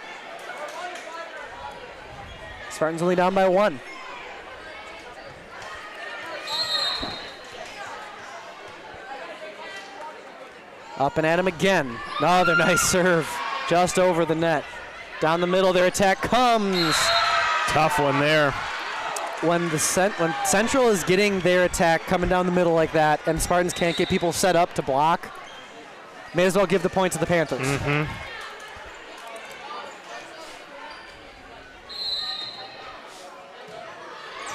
Spartans only down by 1. Up and at him again. Another nice serve. Just over the net. Down the middle, their attack comes. Tough one there. When Central is getting their attack coming down the middle like that, and Spartans can't get people set up to block, may as well give the point to the Panthers.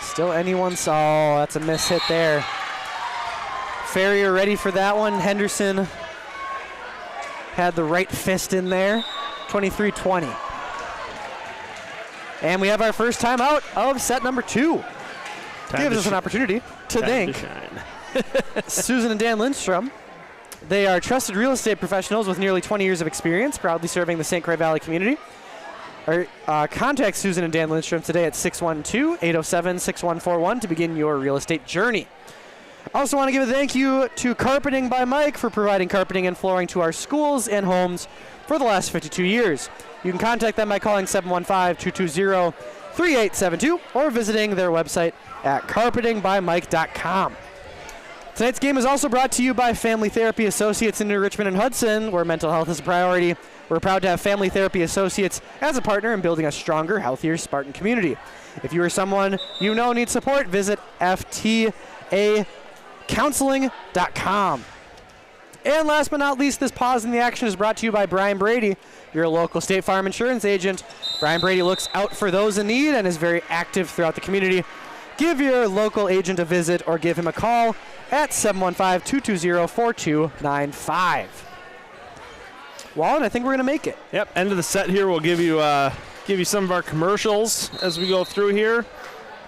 Still anyone's. Oh, that's a miss hit there. Ferrier ready for that one. Henderson had the right fist in there. 23-20. And we have our first time out of set number 2. Gives us an opportunity to thank Susan and Dan Lindstrom. They are trusted real estate professionals with nearly 20 years of experience, proudly serving the St. Croix Valley community. Contact Susan and Dan Lindstrom today at 612-807-6141 to begin your real estate journey. I also want to give a thank you to Carpeting by Mike for providing carpeting and flooring to our schools and homes for the last 52 years. You can contact them by calling 715-220-3872 or visiting their website at carpetingbymike.com. Tonight's game is also brought to you by Family Therapy Associates in New Richmond and Hudson, where mental health is a priority. We're proud to have Family Therapy Associates as a partner in building a stronger, healthier Spartan community. If you or someone you know needs support, visit FTAcounseling.com. And last but not least, this pause in the action is brought to you by Brian Brady, your local State Farm insurance agent. Brian Brady looks out for those in need and is very active throughout the community. Give your local agent a visit or give him a call at 715-220-4295. Wallen, I think we're going to make it. Yep, end of the set here. We'll give you some of our commercials as we go through here.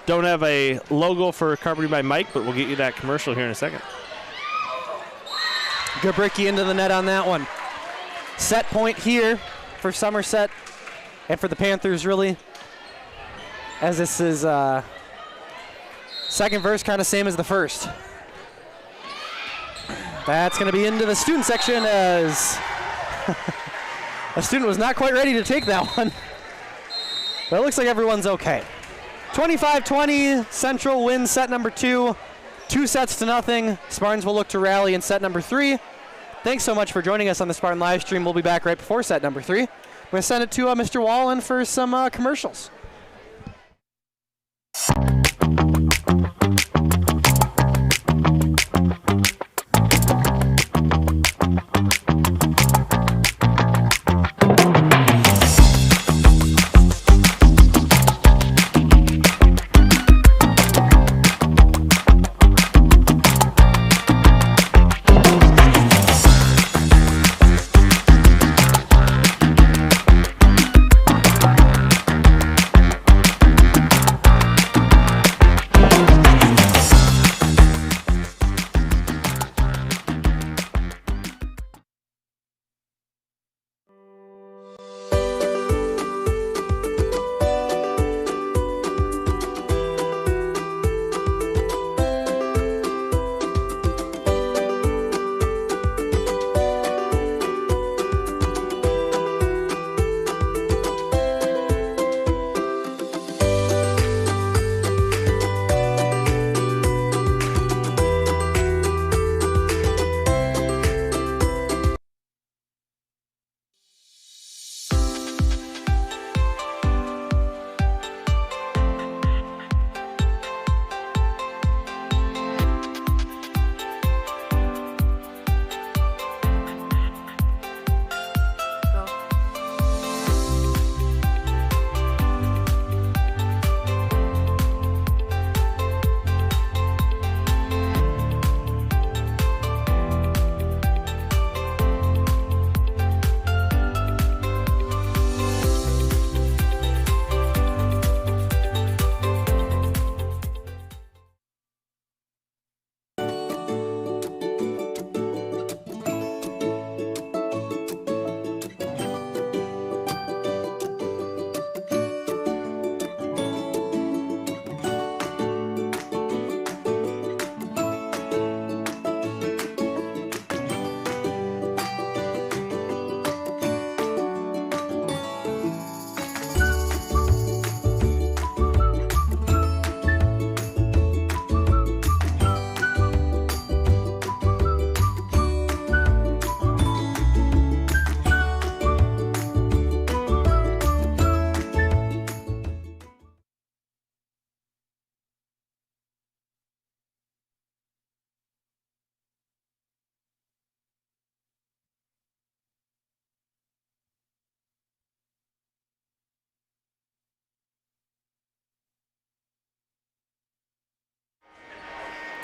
Don't have a logo for Carpeting by Mike, but we'll get you that commercial here in a second. Gabricki into the net on that one. Set point here for Somerset and for the Panthers, really, as this is second verse, kind of same as the first. That's going to be into the student section as a student was not quite ready to take that one. But it looks like everyone's okay. 25-20, Central wins set number 2. 2-0. Spartans will look to rally in set number 3. Thanks so much for joining us on the Spartan live stream. We'll be back right before set number 3. We're going to send it to Mr. Wallen for some commercials.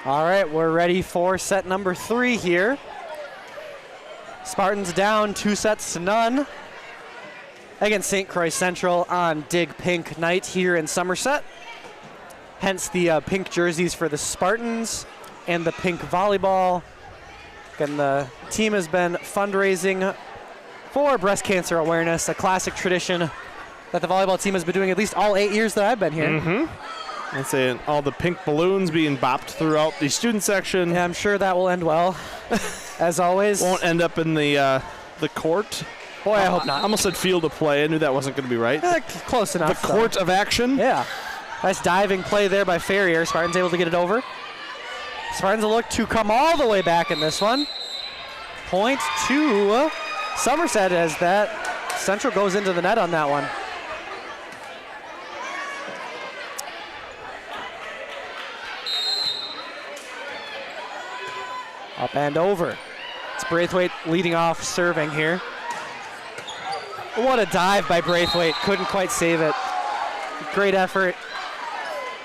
All right, we're ready for set number 3 here. Spartans down 2-0 against St. Croix Central on Dig Pink night here in Somerset. Hence the pink jerseys for the Spartans and the pink volleyball. Again, the team has been fundraising for breast cancer awareness, a classic tradition that the volleyball team has been doing at least all 8 years that I've been here. Mm-hmm. And saying all the pink balloons being bopped throughout the student section. Yeah, I'm sure that will end well, as always. Won't end up in the court. Boy, I hope not. I almost said field of play. I knew that wasn't going to be right. Close enough. The court of action. Yeah. Nice diving play there by Ferrier. Spartans able to get it over. Spartans will look to come all the way back in this one. Point to Somerset as that Central goes into the net on that one. Up and over. It's Braithwaite leading off serving here. What a dive by Braithwaite. Couldn't quite save it. Great effort.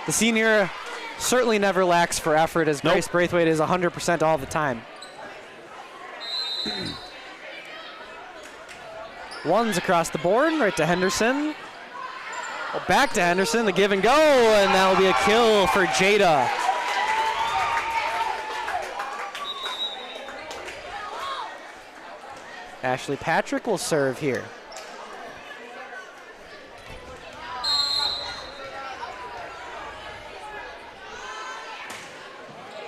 The senior certainly never lacks for effort, as Grace Braithwaite is 100% all the time. Ones across the board, right to Henderson. Back to Henderson, the give and go, and that'll be a kill for Jada. Ashley Patrick will serve here.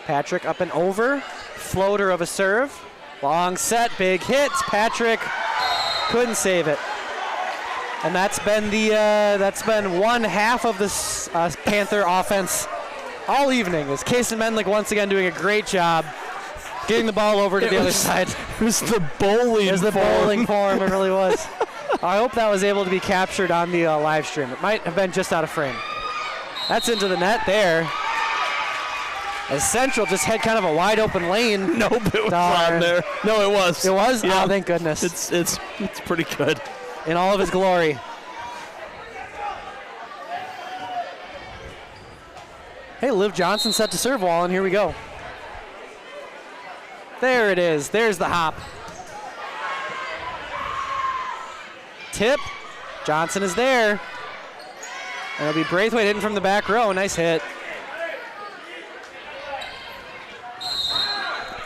Patrick up and over, floater of a serve. Long set, big hits. Patrick couldn't save it. And that's been one half of this Panther offense all evening. As Kason Menlick once again doing a great job getting the ball over to the other side. It was the bowling. It was the bowling form. It really was. I hope that was able to be captured on the live stream. It might have been just out of frame. That's into the net there. As Central just had kind of a wide open lane. Nope, it was on there. No, it was. It was? Yeah. Oh, thank goodness. It's pretty good. In all of his glory. Hey, Liv Johnson set to serve, Wallen. Here we go. There it is. There's the hop. Tip. Johnson is there. And it'll be Braithwaite hitting from the back row. Nice hit.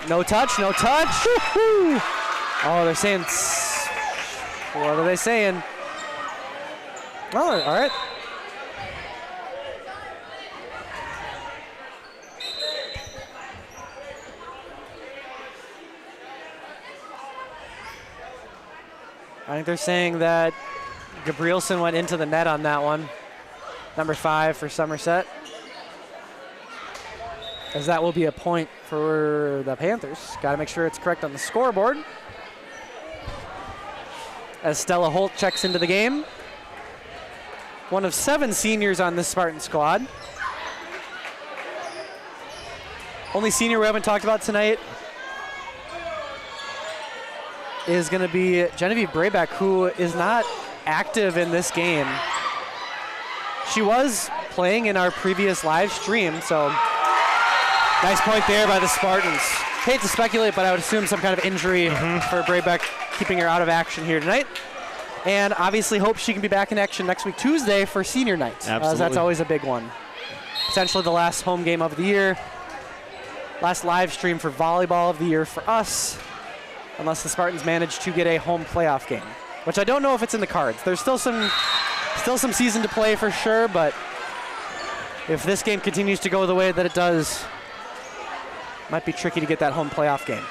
No touch, no touch. Woo-hoo. Oh, they're saying... What are they saying? Oh, all right. I think they're saying that Gabrielson went into the net on that one. Number 5 for Somerset. As that will be a point for the Panthers. Got to make sure it's correct on the scoreboard. As Stella Holt checks into the game. One of 7 seniors on this Spartan squad. Only senior we haven't talked about tonight is going to be Genevieve Brayback, who is not active in this game. She was playing in our previous live stream, so nice point there by the Spartans. Hate to speculate, but I would assume some kind of injury for Brayback, keeping her out of action here tonight. And obviously hope she can be back in action next week, Tuesday, for senior night. Absolutely. That's always a big one. Potentially the last home game of the year. Last live stream for volleyball of the year for us, unless the Spartans manage to get a home playoff game, which I don't know if it's in the cards. There's still some season to play for sure, but if this game continues to go the way that it does, might be tricky to get that home playoff game.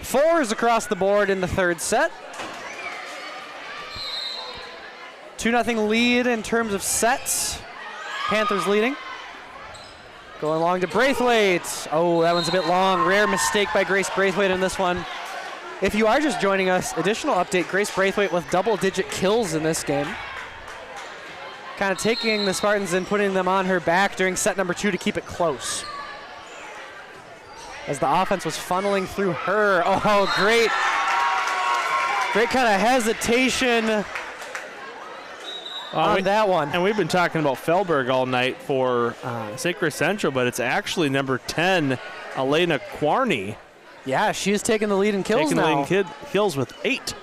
4s across the board in the third set. 2-0 lead in terms of sets. Panthers leading. Going along to Braithwaite. Oh, that one's a bit long. Rare mistake by Grace Braithwaite in this one. If you are just joining us, additional update, Grace Braithwaite with double-digit kills in this game. Kind of taking the Spartans and putting them on her back during set number 2 to keep it close. As the offense was funneling through her. Oh, great kind of hesitation on that one. And we've been talking about Felberg all night for Sacred Central, but it's actually number 10, Elena Quarney. Yeah, she's taking the lead in kills now. Taking the lead in kills with 8.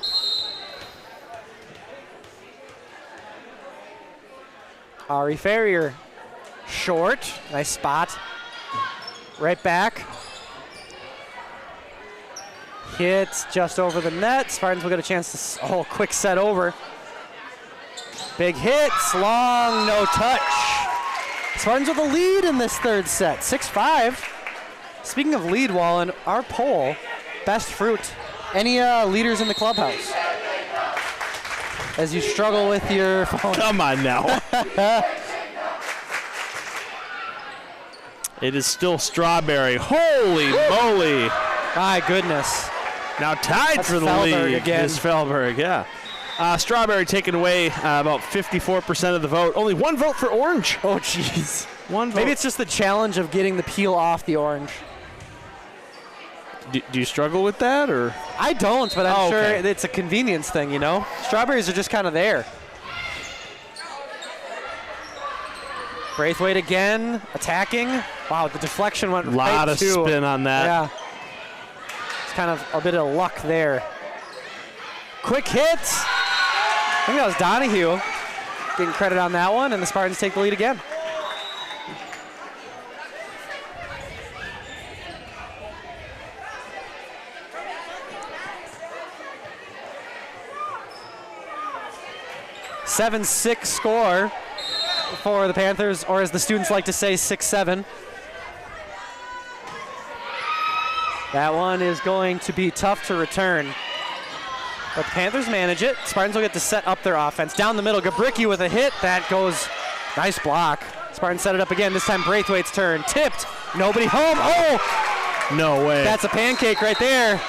Ari Ferrier, short, nice spot. Right back. Hits just over the net. Spartans will get a chance to, quick set over. Big hits, long, no touch. Spartans with a lead in this third set, 6-5. Speaking of lead, Wallen, our poll, best fruit. Any leaders in the clubhouse? As you struggle with your phone. Come on now. It is still Strawberry. Holy moly. My goodness. Now tied for the lead again. is Felberg, yeah. Strawberry taking away about 54% of the vote. Only 1 vote for Orange. Oh, jeez. 1 vote. Maybe it's just the challenge of getting the peel off the orange. Do you struggle with that, or? I don't, but I'm sure okay. it's a convenience thing, you know? Strawberries are just kind of there. Braithwaite again, attacking. Wow, the deflection went right to. A lot of spin on that. Yeah. It's kind of a bit of luck there. Quick hit. I think that was Donahue. getting credit on that one, and the Spartans take the lead again. A 7-6 score for the Panthers, or as the students like to say, 6-7. That one is going to be tough to return. But the Panthers manage it. Spartans will get to set up their offense. Down the middle, Gabricki with a hit. That goes, nice block. Spartans set it up again. This time Braithwaite's turn. Tipped, nobody home. Oh! No way. That's a pancake right there.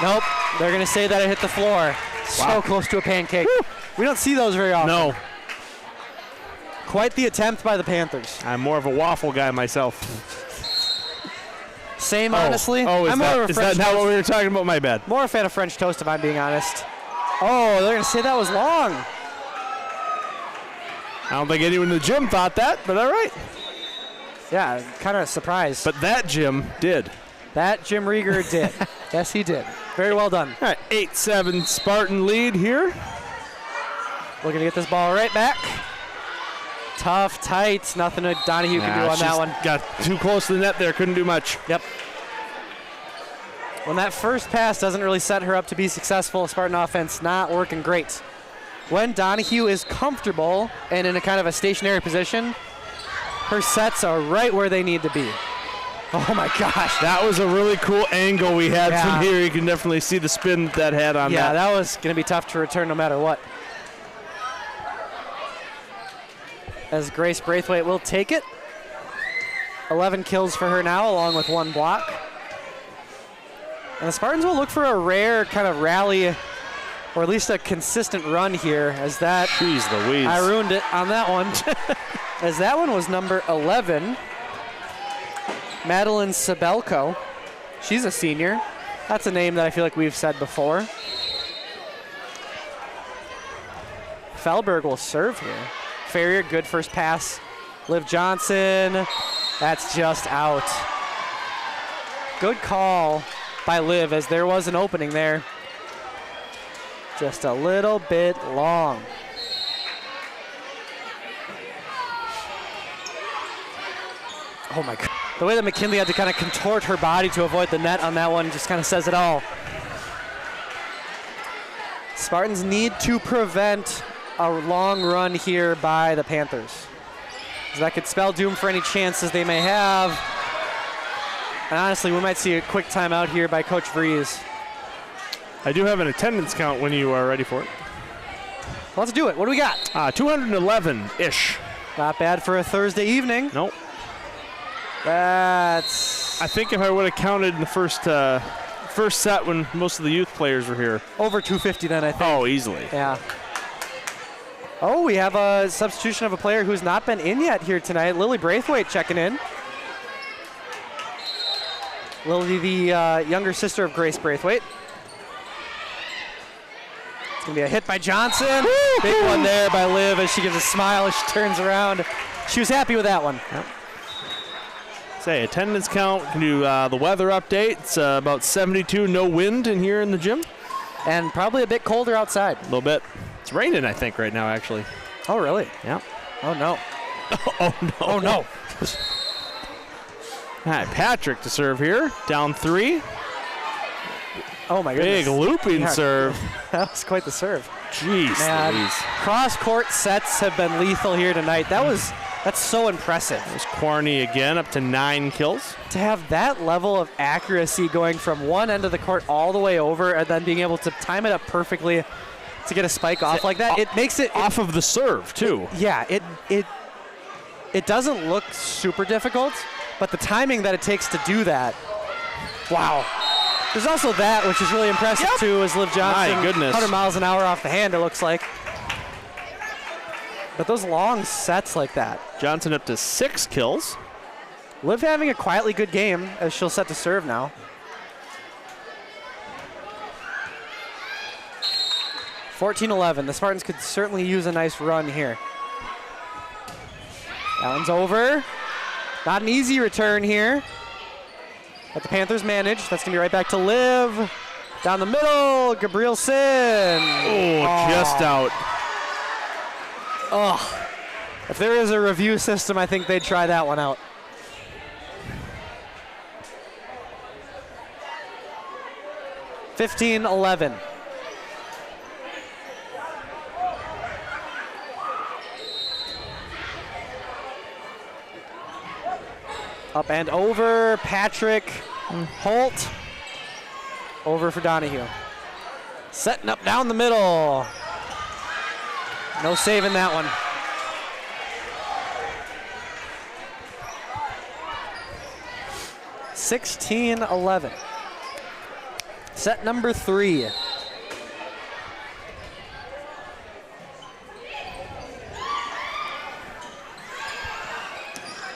Nope, they're gonna say that it hit the floor. So close to a pancake. Woo. We don't see those very often. No. Quite the attempt by the Panthers. I'm more of a waffle guy myself. Same, honestly. Oh, is that not what we were talking about? My bad. More a fan of French toast, if I'm being honest. Oh, they're going to say that was long. I don't think anyone in the gym thought that, but all right. Yeah, kind of surprised. But that gym did. That Jim Rieger did. Yes, he did. Very well done. All right, 8-7 Spartan lead here. Looking to get this ball right back. Tough, tight. Nothing that Donahue can do on that one. Got too close to the net there. Couldn't do much. Yep. When that first pass doesn't really set her up to be successful, Spartan offense not working great. When Donahue is comfortable and in a kind of a stationary position, her sets are right where they need to be. Oh my gosh. That was a really cool angle we had from here. You can definitely see the spin that had on that. Yeah, that was going to be tough to return no matter what. As Grace Braithwaite will take it. 11 kills for her now, along with 1 block. And the Spartans will look for a rare kind of rally, or at least a consistent run here, as that... Jeez Louise. I ruined it on that one. As that one was number 11, Madeline Sabelko. She's a senior. That's a name that I feel like we've said before. Fellberg will serve here. Farrier, good first pass. Liv Johnson, that's just out. Good call by Liv, as there was an opening there. Just a little bit long. Oh my God. The way that McKinley had to kind of contort her body to avoid the net on that one just kind of says it all. Spartans need to prevent a long run here by the Panthers. So that could spell doom for any chances they may have. And honestly, we might see a quick timeout here by Coach Vries. I do have an attendance count when you are ready for it. Let's do it. What do we got? 211-ish. Not bad for a Thursday evening. Nope. That's... I think if I would have counted in the first set when most of the youth players were here. Over 250 then, I think. Oh, easily. Yeah. Oh, we have a substitution of a player who's not been in yet here tonight. Lily Braithwaite checking in. Lily, the younger sister of Grace Braithwaite. It's going to be a hit by Johnson. Big one there by Liv as she gives a smile as she turns around. She was happy with that one. Yep. Say, attendance count, can do the weather update. It's about 72, no wind in here in the gym. And probably a bit colder outside. A little bit. It's raining, I think, right now, actually. Oh, really? Yeah. Oh, no. Oh, no. Oh, no. All right, Patrick to serve here. Down 3. Oh, my goodness. Big looping serve. That was quite the serve. Jeez, Man, Louise. cross-court sets have been lethal here tonight. That's so impressive. There's Quarney again, up to 9 kills. To have that level of accuracy going from one end of the court all the way over and then being able to time it up perfectly to get a spike off like that, it makes it... Off of the serve, too. It doesn't look super difficult, but the timing that it takes to do that, wow. There's also that, which is really impressive, too, as Liv Johnson, My goodness. 100 miles an hour off the hand, it looks like. But those long sets like that. Johnson up to 6 kills. Liv having a quietly good game as she'll set to serve now. (14-11). The Spartans could certainly use a nice run here. That one's over. Not an easy return here. But the Panthers manage. That's going to be right back to Liv. Down the middle, Gabrielson. Oh, just out. Oh, if there is a review system, I think they'd try that one out. (15-11). Up and over, Patrick Holt. Over for Donahue. Setting up down the middle. No saving that one. (16-11). Set number 3.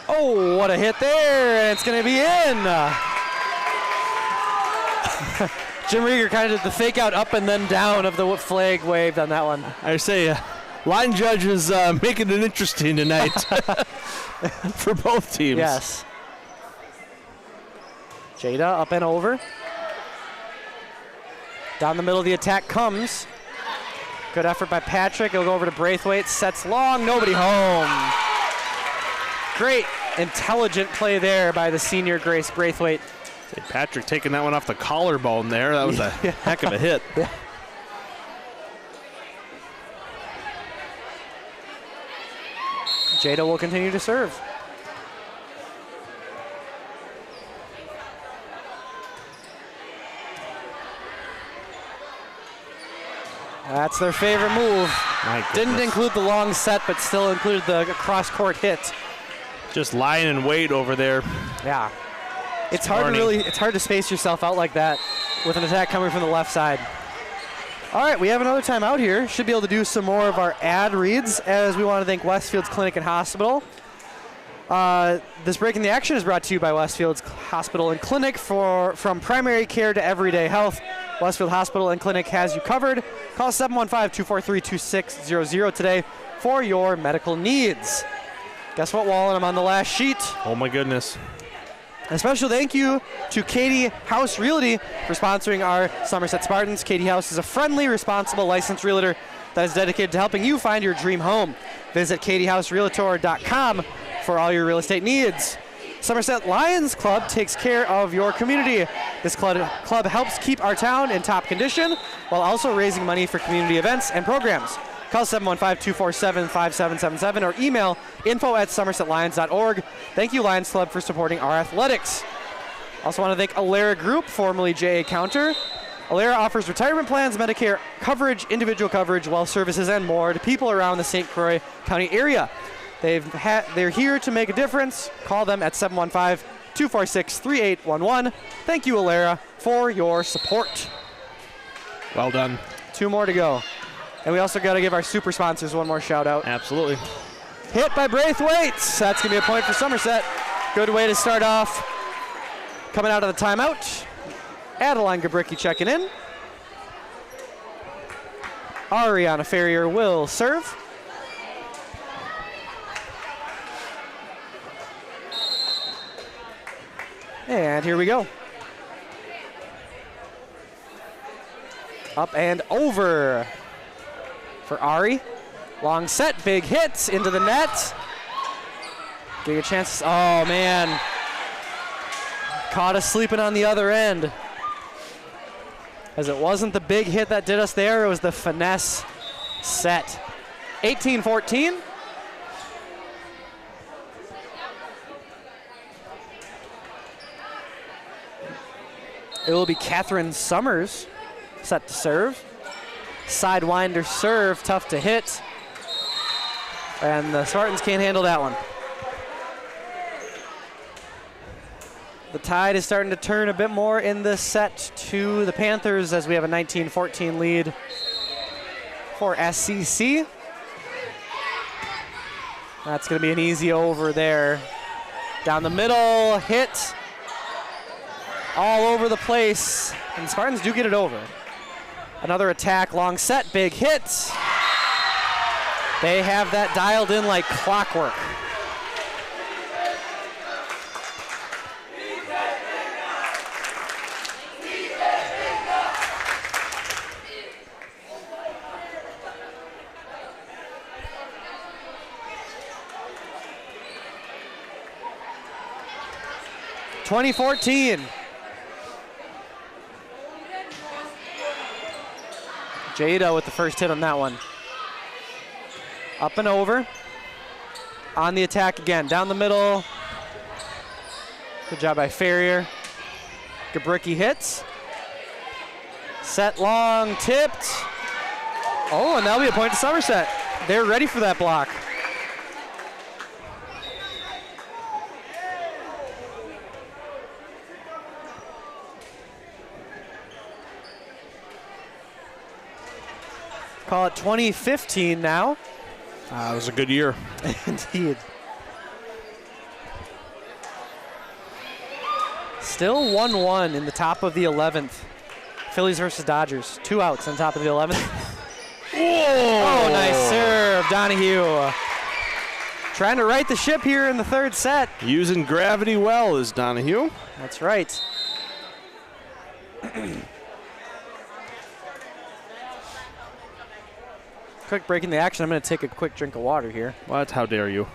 Oh, what a hit there, and it's going to be in. Jim Rieger kind of did the fake out up and then down of the flag waved on that one. I say, line judge is making it interesting tonight for both teams. Yes. Jada up and over. Down the middle of the attack comes. Good effort by Patrick. It'll go over to Braithwaite. Sets long, nobody home. Great, intelligent play there by the senior Grace Braithwaite. Patrick taking that one off the collarbone there. That was a heck of a hit. Yeah. Jada will continue to serve. That's their favorite move. Didn't include the long set, but still included the cross-court hit. Just lying in wait over there. Yeah. It's hard to space yourself out like that with an attack coming from the left side. All right, we have another timeout here. Should be able to do some more of our ad reads as we want to thank Westfield's Clinic and Hospital. This break in the action is brought to you by Westfield's Hospital and Clinic from primary care to everyday health. Westfield Hospital and Clinic has you covered. Call 715-243-2600 today for your medical needs. Guess what, Wallen? I'm on the last sheet. Oh, my goodness. A special thank you to Katie House Realty for sponsoring our Somerset Spartans. Katie House is a friendly, responsible, licensed realtor that is dedicated to helping you find your dream home. Visit katiehouserealtor.com for all your real estate needs. Somerset Lions Club takes care of your community. This club helps keep our town in top condition while also raising money for community events and programs. Call 715-247-5777 or email info@somersetlions.org. Thank you, Lions Club, for supporting our athletics. Also want to thank Alera Group, formerly JA Counter. Alera offers retirement plans, Medicare coverage, individual coverage, wealth services, and more to people around the St. Croix County area. They're here to make a difference. Call them at 715-246-3811. Thank you, Alera, for your support. Well done. 2 more to go. And we also got to give our super sponsors one more shout out. Absolutely. Hit by Braithwaite. That's going to be a point for Somerset. Good way to start off. Coming out of the timeout. Adeline Gabricki checking in. Ariana Ferrier will serve. And here we go. Up and over for Ari. Long set, big hits into the net. Getting a chance. Oh, man. Caught us sleeping on the other end. As it wasn't the big hit that did us there, it was the finesse set. 18-14. It will be Catherine Summers set to serve. Sidewinder serve, tough to hit. And the Spartans can't handle that one. The tide is starting to turn a bit more in this set to the Panthers as we have a 19-14 lead for SCC. That's going to be an easy over there. Down the middle, hit. All over the place. And the Spartans do get it over. Another attack, long set, big hit. They have that dialed in like clockwork. 2014. Jada with the first hit on that one. Up and over. On the attack again. Down the middle. Good job by Ferrier. Gabricki hits. Set long, tipped. Oh, and that'll be a point to Somerset. They're ready for that block. Call it 2015 now. It was a good year. Indeed. Still 1-1 in the top of the 11th. Phillies versus Dodgers. 2 outs on top of the 11th. Oh, nice serve, Donahue. Trying to right the ship here in the third set. Using gravity well is Donahue. That's right. Quick break in the action. I'm going to take a quick drink of water here. What? How dare you?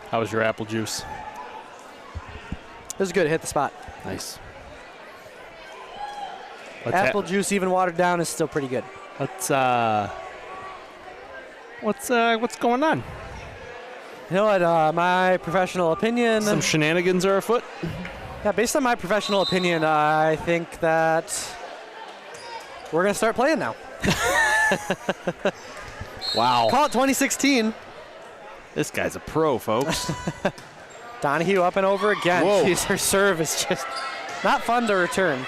How was your apple juice? It was good. It hit the spot. Nice. Apple juice, even watered down, is still pretty good. What's going on? You know what? My professional opinion. Some shenanigans are afoot. Yeah, based on my professional opinion, I think that we're going to start playing now. Wow. Call it 2016. This guy's a pro, folks. Donahue up and over again. Whoa. Jeez, her serve is just not fun to return.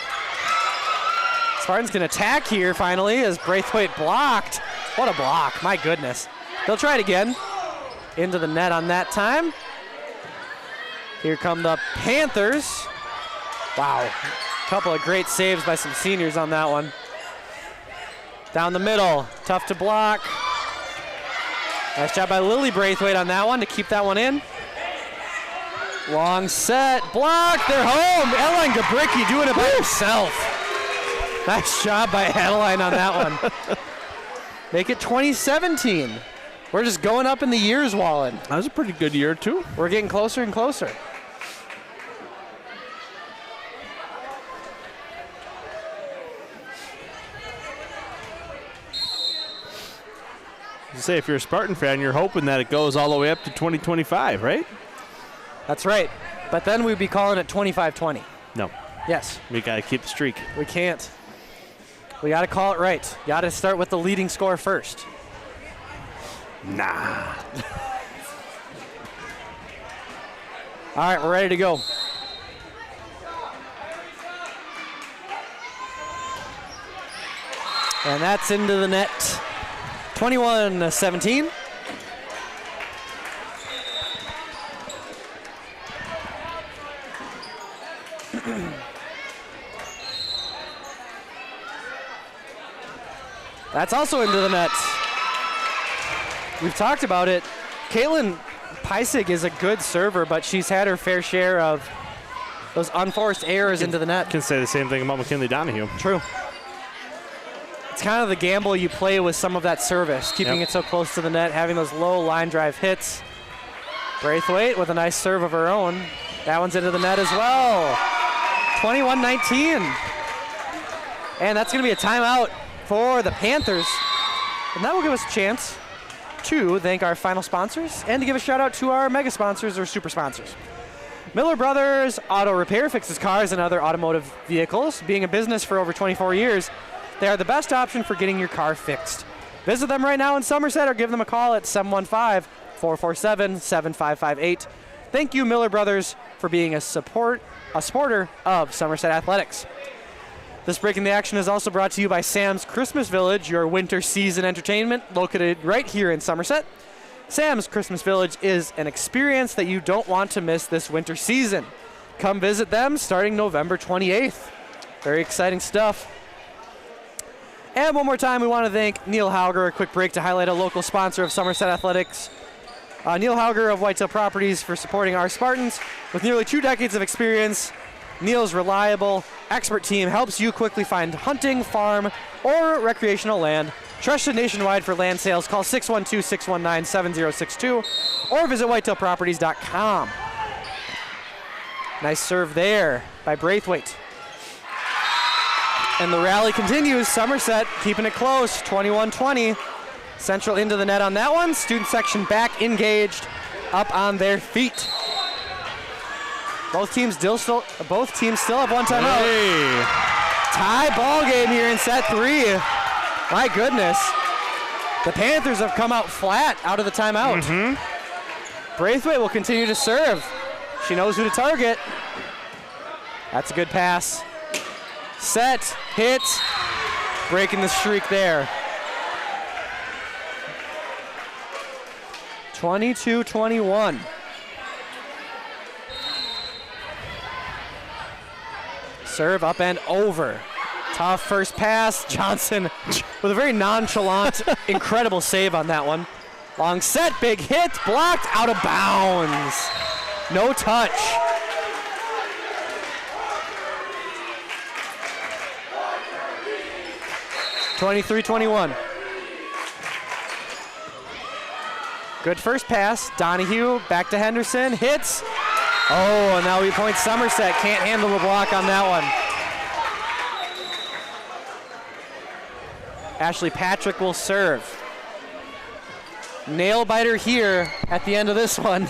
Spartans can attack here finally as Braithwaite blocked. What a block, my goodness. They'll try it again. Into the net on that time. Here come the Panthers. Wow, couple of great saves by some seniors on that one. Down the middle, tough to block. Nice job by Lily Braithwaite on that one to keep that one in. Long set, block, they're home. Adeline Gabricki doing it by herself. Nice job by Adeline on that one. Make it 2017. We're just going up in the years, Wallen. That was a pretty good year, too. We're getting closer and closer. Say, if you're a Spartan fan, you're hoping that it goes all the way up to 2025, right? That's right. But then we'd be calling it 25-20. No. Yes. We got to keep the streak. We can't. We got to call it right. Got to start with the leading score first. Nah. All right, we're ready to go. And that's into the net. 21-17. That's also into the net. We've talked about it. Caitlin Peisig is a good server, but she's had her fair share of those unforced errors into the net. Can say the same thing about McKinley Donahue. True. It's kind of the gamble you play with some of that service, keeping it so close to the net, having those low line drive hits. Braithwaite with a nice serve of her own. That one's into the net as well. 21-19. And that's going to be a timeout for the Panthers. And that will give us a chance to thank our final sponsors and to give a shout out to our mega sponsors or super sponsors. Miller Brothers Auto Repair fixes cars and other automotive vehicles. Being a business for over 24 years, they are the best option for getting your car fixed. Visit them right now in Somerset or give them a call at 715-447-7558. Thank you, Miller Brothers, for being a supporter of Somerset Athletics. This break in the action is also brought to you by Sam's Christmas Village, your winter season entertainment located right here in Somerset. Sam's Christmas Village is an experience that you don't want to miss this winter season. Come visit them starting November 28th. Very exciting stuff. And one more time, we want to thank Neil Hauger. A quick break to highlight a local sponsor of Somerset Athletics. Neil Hauger of Whitetail Properties for supporting our Spartans. With nearly 2 decades of experience, Neil's reliable, expert team helps you quickly find hunting, farm, or recreational land Trusted nationwide for land sales. Call 612-619-7062 or visit whitetailproperties.com. Nice serve there by Braithwaite. And the rally continues. Somerset keeping it close, 21-20. Central into the net on that one. Student section back engaged, up on their feet. Both teams still have one timeout. Hey. Tie ball game here in set 3. My goodness. The Panthers have come out flat out of the timeout. Braithwaite will continue to serve. She knows who to target. That's a good pass. Set, hit, breaking the streak there. 22-21. Serve up and over. Tough first pass. Johnson with a very nonchalant, incredible save on that one. Long set, big hit, blocked, out of bounds. No touch. 23-21. Good first pass. Donahue back to Henderson. Hits. Oh, and now we point Somerset. Can't handle the block on that one. Ashley Patrick will serve. Nail biter here at the end of this one.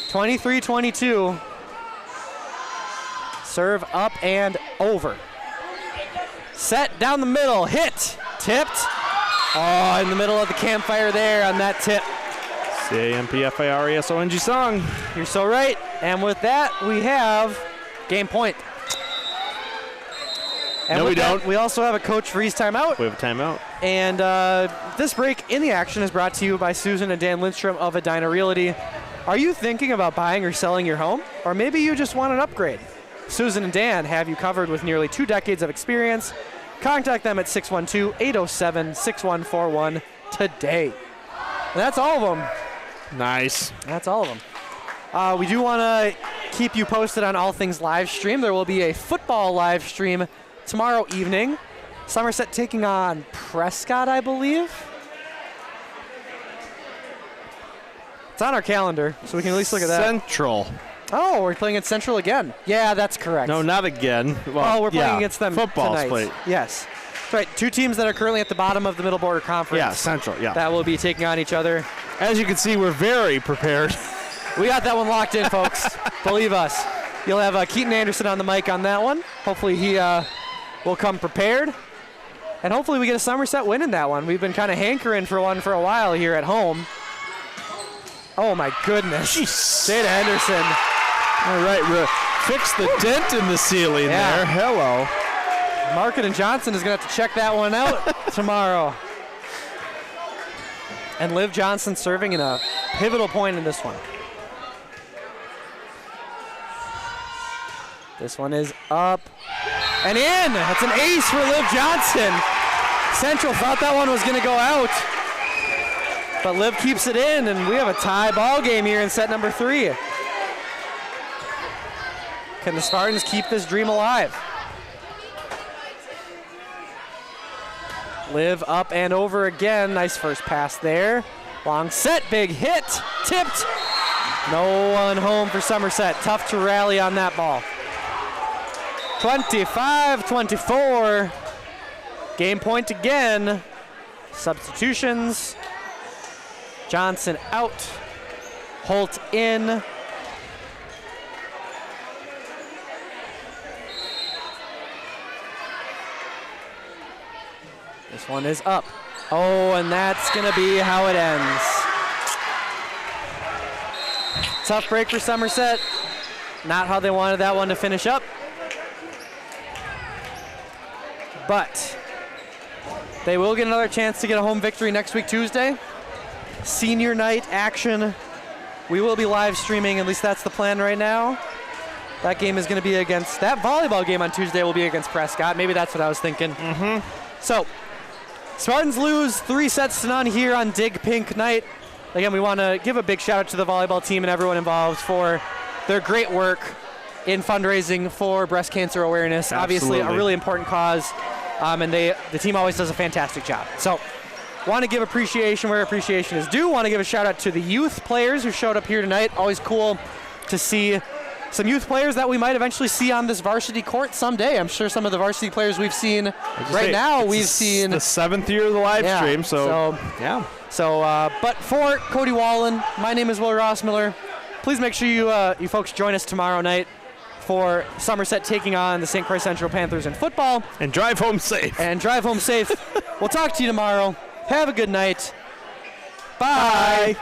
23-22. Serve up and over. Set down the middle. Hit. Tipped. Oh, in the middle of the campfire there on that tip. CAMPFIRESONG song. You're so right. And with that, we have game point. And no, we don't. We also have a Coach Freeze timeout. We have a timeout. And this break in the action is brought to you by Susan and Dan Lindstrom of Edina Realty. Are you thinking about buying or selling your home? Or maybe you just want an upgrade? Susan and Dan have you covered with nearly 2 decades of experience. Contact them at 612-807-6141 today. And that's all of them. Nice. That's all of them. We do want to keep you posted on all things live stream. There will be a football live stream tomorrow evening. Somerset taking on Prescott, I believe. It's on our calendar, so we can at least look at that. Central. Oh, we're playing at Central again. Yeah, that's correct. No, not again. Well, we're playing against them Football's tonight. played. Yes. That's right. 2 teams that are currently at the bottom of the Middle Border Conference. Yeah, Central, yeah. That will be taking on each other. As you can see, we're very prepared. We got that one locked in, folks. Believe us. You'll have Keaton Anderson on the mic on that one. Hopefully he will come prepared. And hopefully we get a Somerset win in that one. We've been kind of hankering for one for a while here at home. Oh, my goodness. Jada Henderson. All right, fix the dent in the ceiling there. Hello. Market and Johnson is going to have to check that one out tomorrow. And Liv Johnson serving in a pivotal point in this one. This one is up and in. That's an ace for Liv Johnson. Central thought that one was going to go out. But Liv keeps it in, and we have a tie ball game here in set number 3. Can the Spartans keep this dream alive? Liv up and over again. Nice first pass there. Long set, big hit, tipped. No one home for Somerset. Tough to rally on that ball. 25-24. Game point again. Substitutions. Johnson out. Holt in. This one is up. Oh, and that's going to be how it ends. Tough break for Somerset. Not how they wanted that one to finish up. But they will get another chance to get a home victory next week, Tuesday. Senior night action. We will be live streaming, at least that's the plan right now. That game is going to be against, that volleyball game on Tuesday will be against Prescott. Maybe that's what I was thinking. So, Spartans lose 3-0 here on Dig Pink night. Again, we want to give a big shout out to the volleyball team and everyone involved for their great work in fundraising for breast cancer awareness. Absolutely. Obviously, a really important cause. and the team always does a fantastic job. So want to give appreciation where appreciation is due. Want to give a shout out to the youth players who showed up here tonight. Always cool to see some youth players that we might eventually see on this varsity court someday. I'm sure some of the varsity players we've seen right now, we've seen the 7th year of the live stream. But for Cody Wallen, my name is Will Rossmiller. Please make sure you folks join us tomorrow night for Somerset taking on the St. Croix Central Panthers in football. And drive home safe. We'll talk to you tomorrow. Have a good night. Bye.